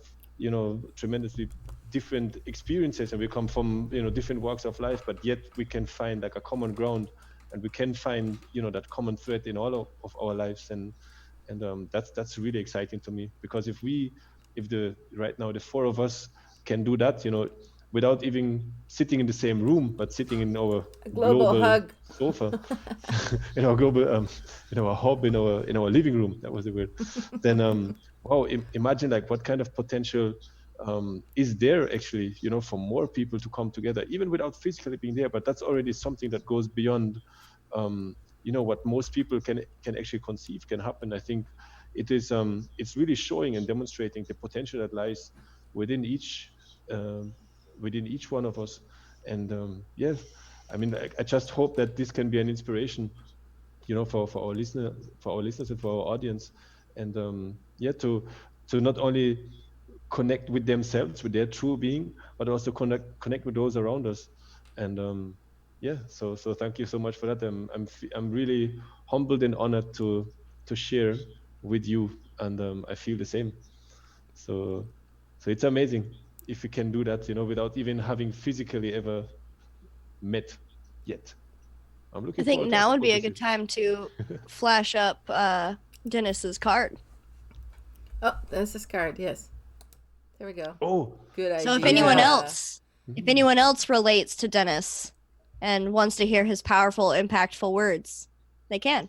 tremendously different experiences, and we come from different walks of life, but yet we can find like a common ground, and we can find that common thread in all of our lives, and that's really exciting to me, because if right now the four of us can do that, without even sitting in the same room, but sitting in our A global global hug. sofa, in our global, our hub in our living room. That was the word. Then, wow, imagine like what kind of potential is there actually, for more people to come together, even without physically being there. But that's already something that goes beyond, what most people can actually conceive can happen. I think it is, it's really showing and demonstrating the potential that lies within um, each one of us. And yes, I mean, I just hope that this can be an inspiration, for our listeners and for our audience, and yeah, to not only connect with themselves, with their true being, but also connect with those around us. And yeah, so thank you so much for that. I'm really humbled and honored to share with you, and I feel the same. So it's amazing if we can do that, without even having physically ever met yet. I'm I looking think forward to now would support be a with good you. time to flash up Dennis's card. Oh, that's his card. Yes. There we go. Oh, Good idea. So if I anyone have. else, if anyone else relates to Dennis and wants to hear his powerful, impactful words, they can.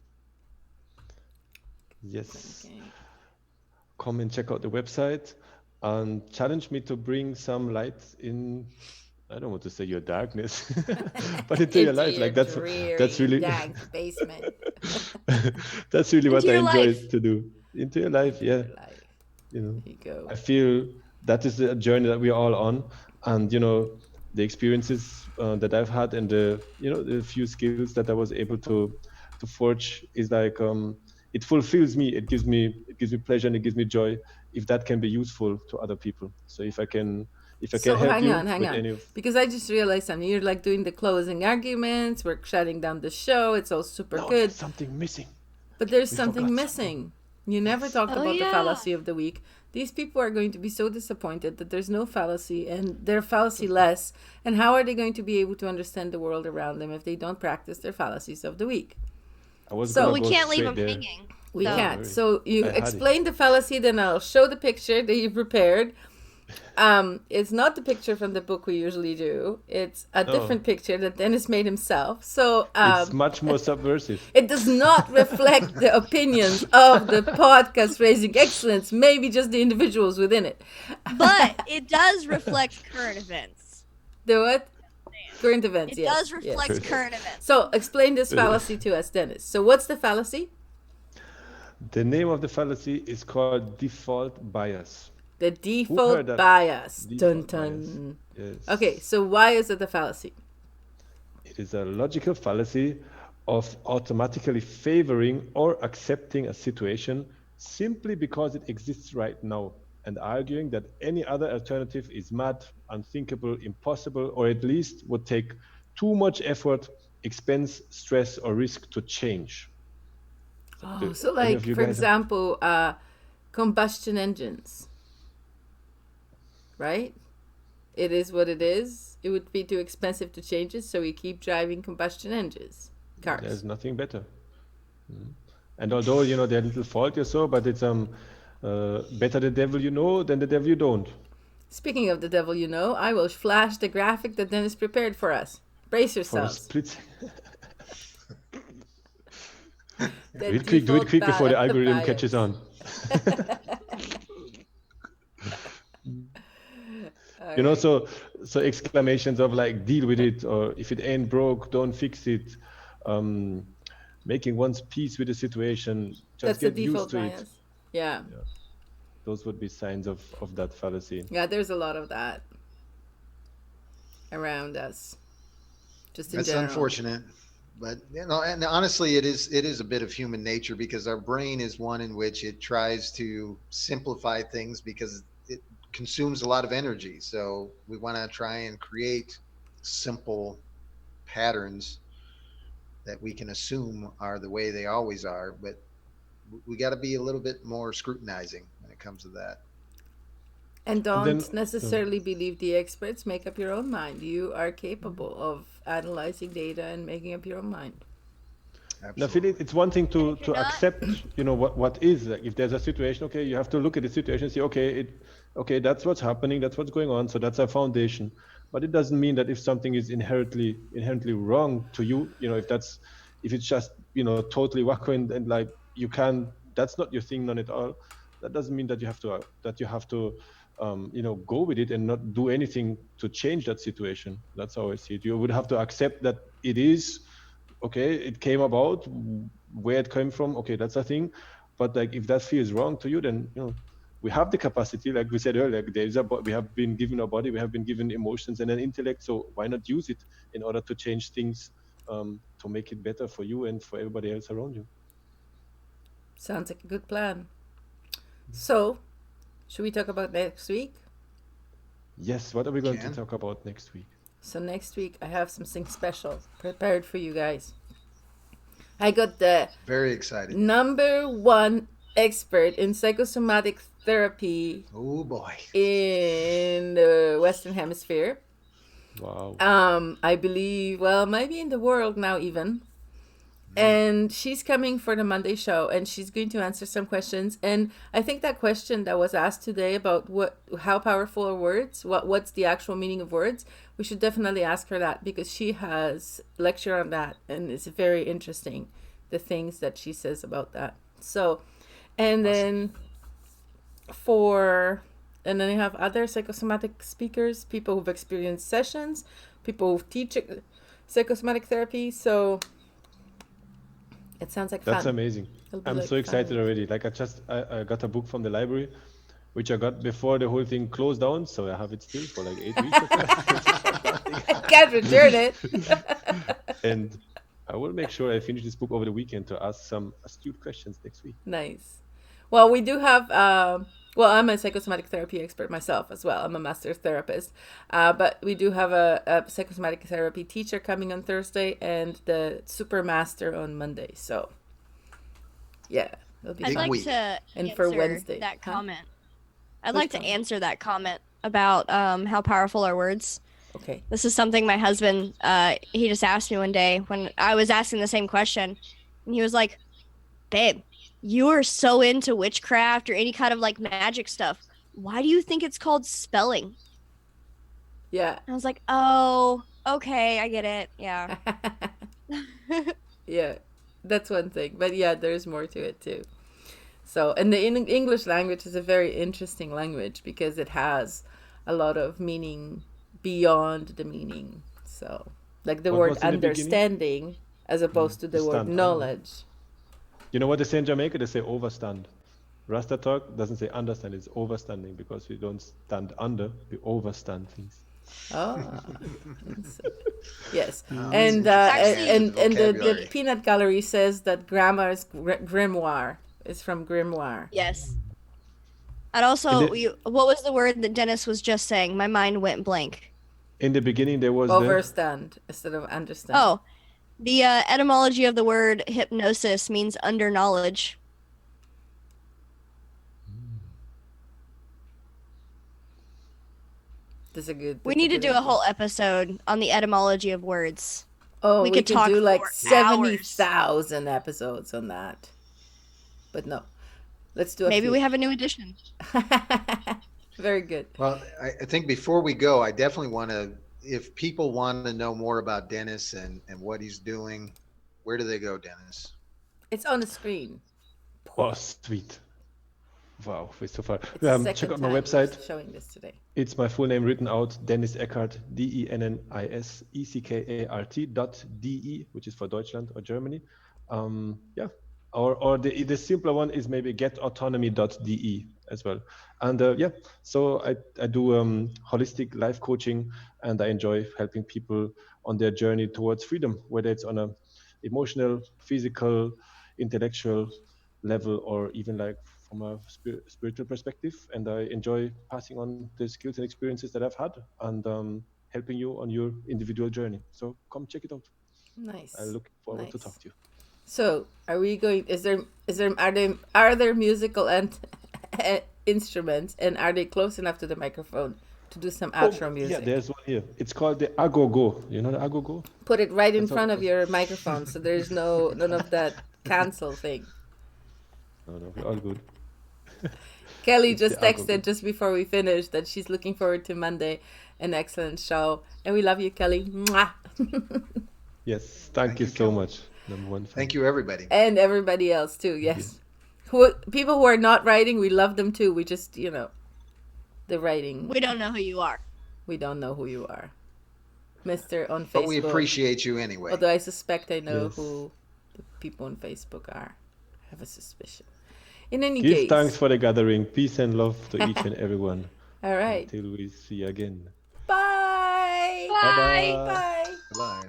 Yes. Okay. Come and check out the website and challenge me to bring some light in. I don't want to say your darkness, but into your life. your Like that's dreary, really dank basement. that's really Into what I your enjoy life. to do. Into your life, Into yeah. your life. There you go. I feel that is the journey that we're all on, and the experiences that I've had, and the few skills that I was able to forge is like it fulfills me. It gives me pleasure, and it gives me joy if that can be useful to other people. So if I can So help hang you on, hang with on. any of Because I just realized something. You're like doing the closing arguments. We're shutting down the show. It's all super no, there's good. something missing. But there's We something forgot something. missing. You never talked Oh, about the yeah. fallacy of the week. These people are going to be so disappointed that there's no fallacy and they're fallacy less. And how are they going to be able to understand the world around them if they don't practice their fallacies of the week? I was So gonna We go can't leave straight him there. hanging. we So- Don't can't. worry. So you I had it. explain the fallacy, then I'll show the picture that you prepared. It's not the picture from the book we usually do. It's a Oh. different picture that Dennis made himself. So It's much more subversive. it does not reflect the opinions of the podcast Raising Excellence, maybe just the individuals within it. But it does reflect current events. The what? Current events, It yes. does reflect yes. current events. So explain this fallacy to us, Dennis. So what's the fallacy? The name of the fallacy is called default bias. The heard default that? bias. Default Dun dun. Yes. Okay, so why is it a fallacy? It is a logical fallacy of automatically favoring or accepting a situation simply because it exists right now and arguing that any other alternative is mad, unthinkable, impossible, or at least would take too much effort, expense, stress, or risk to change. Oh, so like, for example, combustion engines, right? It is what it is. It would be too expensive to change it, so we keep driving combustion engines, cars. There's nothing better. And although, they're a little faulty or so, but it's better the devil you know than the devil you don't. Speaking of the devil you know, I will flash the graphic that Dennis prepared for us. Brace yourselves. For a split. Do it quick before the algorithm catches on. So exclamations of like, deal with it, or if it ain't broke, don't fix it. Making one's peace with the situation, just get used to it. Yeah. Those would be signs of that fallacy. Yeah, there's a lot of that around us. Just in That's general. Unfortunate. But and honestly, it is a bit of human nature, because our brain is one in which it tries to simplify things because it consumes a lot of energy. So we want to try and create simple patterns that we can assume are the way they always are, but we got to be a little bit more scrutinizing when it comes to that. And don't necessarily believe the experts. Make up your own mind. You are capable of analyzing data and making up your own mind. Absolutely. It's one thing to accept, what is. Like, if there's a situation, okay, you have to look at the situation and say, okay, that's what's happening, that's what's going on, so that's a foundation. But it doesn't mean that if something is inherently wrong to you, if it's just totally wacko and like that's not your thing, none at all. That doesn't mean that you have to go with it and not do anything to change that situation. That's how I see it. You would have to accept that it is okay. It came about, where it came from. Okay, that's a thing. But like, if that feels wrong to you, then we have the capacity, like we said earlier. We have been given a body, we have been given emotions and an intellect. So why not use it in order to change things, to make it better for you and for everybody else around you? Sounds like a good plan. So, should we talk about next week? Yes. What are we going to talk about next week? So next week I have something special prepared for you guys. I got the very excited #1 expert in psychosomatic therapy. Oh boy! In the Western Hemisphere. Wow. I believe, well, maybe in the world now even. And she's coming for the Monday show, and she's going to answer some questions. And I think that question that was asked today about how powerful are words, what's the actual meaning of words, we should definitely ask her that, because she has a lecture on that, and it's very interesting, the things that she says about that. So, and then and then you have other psychosomatic speakers, people who've experienced sessions, people who teach psychosomatic therapy. So it sounds like that's fun. Amazing. I'm so excited already. Like I got a book from the library, which I got before the whole thing closed down. So I have it still for like 8 weeks. I can't return it. And I will make sure I finish this book over the weekend to ask some astute questions next week. Nice. Well, we do have, I'm a psychosomatic therapy expert myself as well. I'm a master therapist. But we do have a psychosomatic therapy teacher coming on Thursday and the super master on Monday. So, yeah. It'll be I'd fun. like to and answer for Wednesday. that comment. Which I'd like to comment? answer that comment about how powerful are words. Okay. This is something my husband, he just asked me one day when I was asking the same question. And he was like, babe, you are so into witchcraft or any kind of like magic stuff. why do you think it's called spelling? Yeah. I was like, oh, okay, I get it. Yeah. Yeah, that's one thing. But yeah, there's more to it too. So, and the English language is a very interesting language because it has a lot of meaning beyond the meaning. So, like the What word was in the beginning? understanding as opposed to the word Stand. knowledge. You know what they say in Jamaica? They say overstand. Rasta talk doesn't say understand, it's overstanding, because we don't stand under, we overstand things. Oh, yes. Oh, And that's actually- and the vocabulary. peanut gallery says that grammar is grimoire. It's from grimoire. Yes. And also, And what was the word that Dennis was just saying? My mind went blank. in the beginning, there was Overstand instead of understand. Oh, the etymology of the word hypnosis means under knowledge. That's a good. We need to do a whole episode on the etymology of words. Oh, we we could could talk do like for 70,000 episodes on that. But no, let's do a Maybe few. we have a new edition. Very good. Well, I think before we go, I definitely want to, if people want to know more about Dennis and what he's doing, where do they go, Dennis? It's on the screen. Oh, sweet. Wow, we're so far. It's the second Check out my time we're website. showing this today. It's my full name written out, Dennis Eckart, DennisEckart.de, which is for Deutschland or Germany. Yeah, or the simpler one is maybe getautonomy.de as well. And yeah, so I do holistic life coaching, and I enjoy helping people on their journey towards freedom, whether it's on a emotional, physical, intellectual level, or even like from a spiritual perspective. And I enjoy passing on the skills and experiences that I've had, and helping you on your individual journey. So come check it out. Nice. I look forward to Nice. talk to you. So, are we going? Are there musical and instruments, and are they close enough to the microphone to do some outro music? Yeah, there's one here. It's called the Agogo. You know the Agogo? Put it right in That's front all- of your microphone, so there's none of that cancel thing. No, we're all good. Kelly just the Agogo. texted just before we finished that she's looking forward to Monday. An excellent show, and we love you, Kelly. Mwah! Yes, thank you you, so Kel. much. Number one fan. Thank you, everybody. And everybody else too. Yes, people who are not writing, we love them too. We just, the writing. We don't know who you are. We don't know who you are, Mister on Facebook. But we appreciate you anyway. Although I suspect I know Yes. who the people on Facebook are. I have a suspicion. In any Give case, thanks for the gathering. Peace and love to each and everyone. all right. Until we see you again. Bye. Bye. Bye. Bye.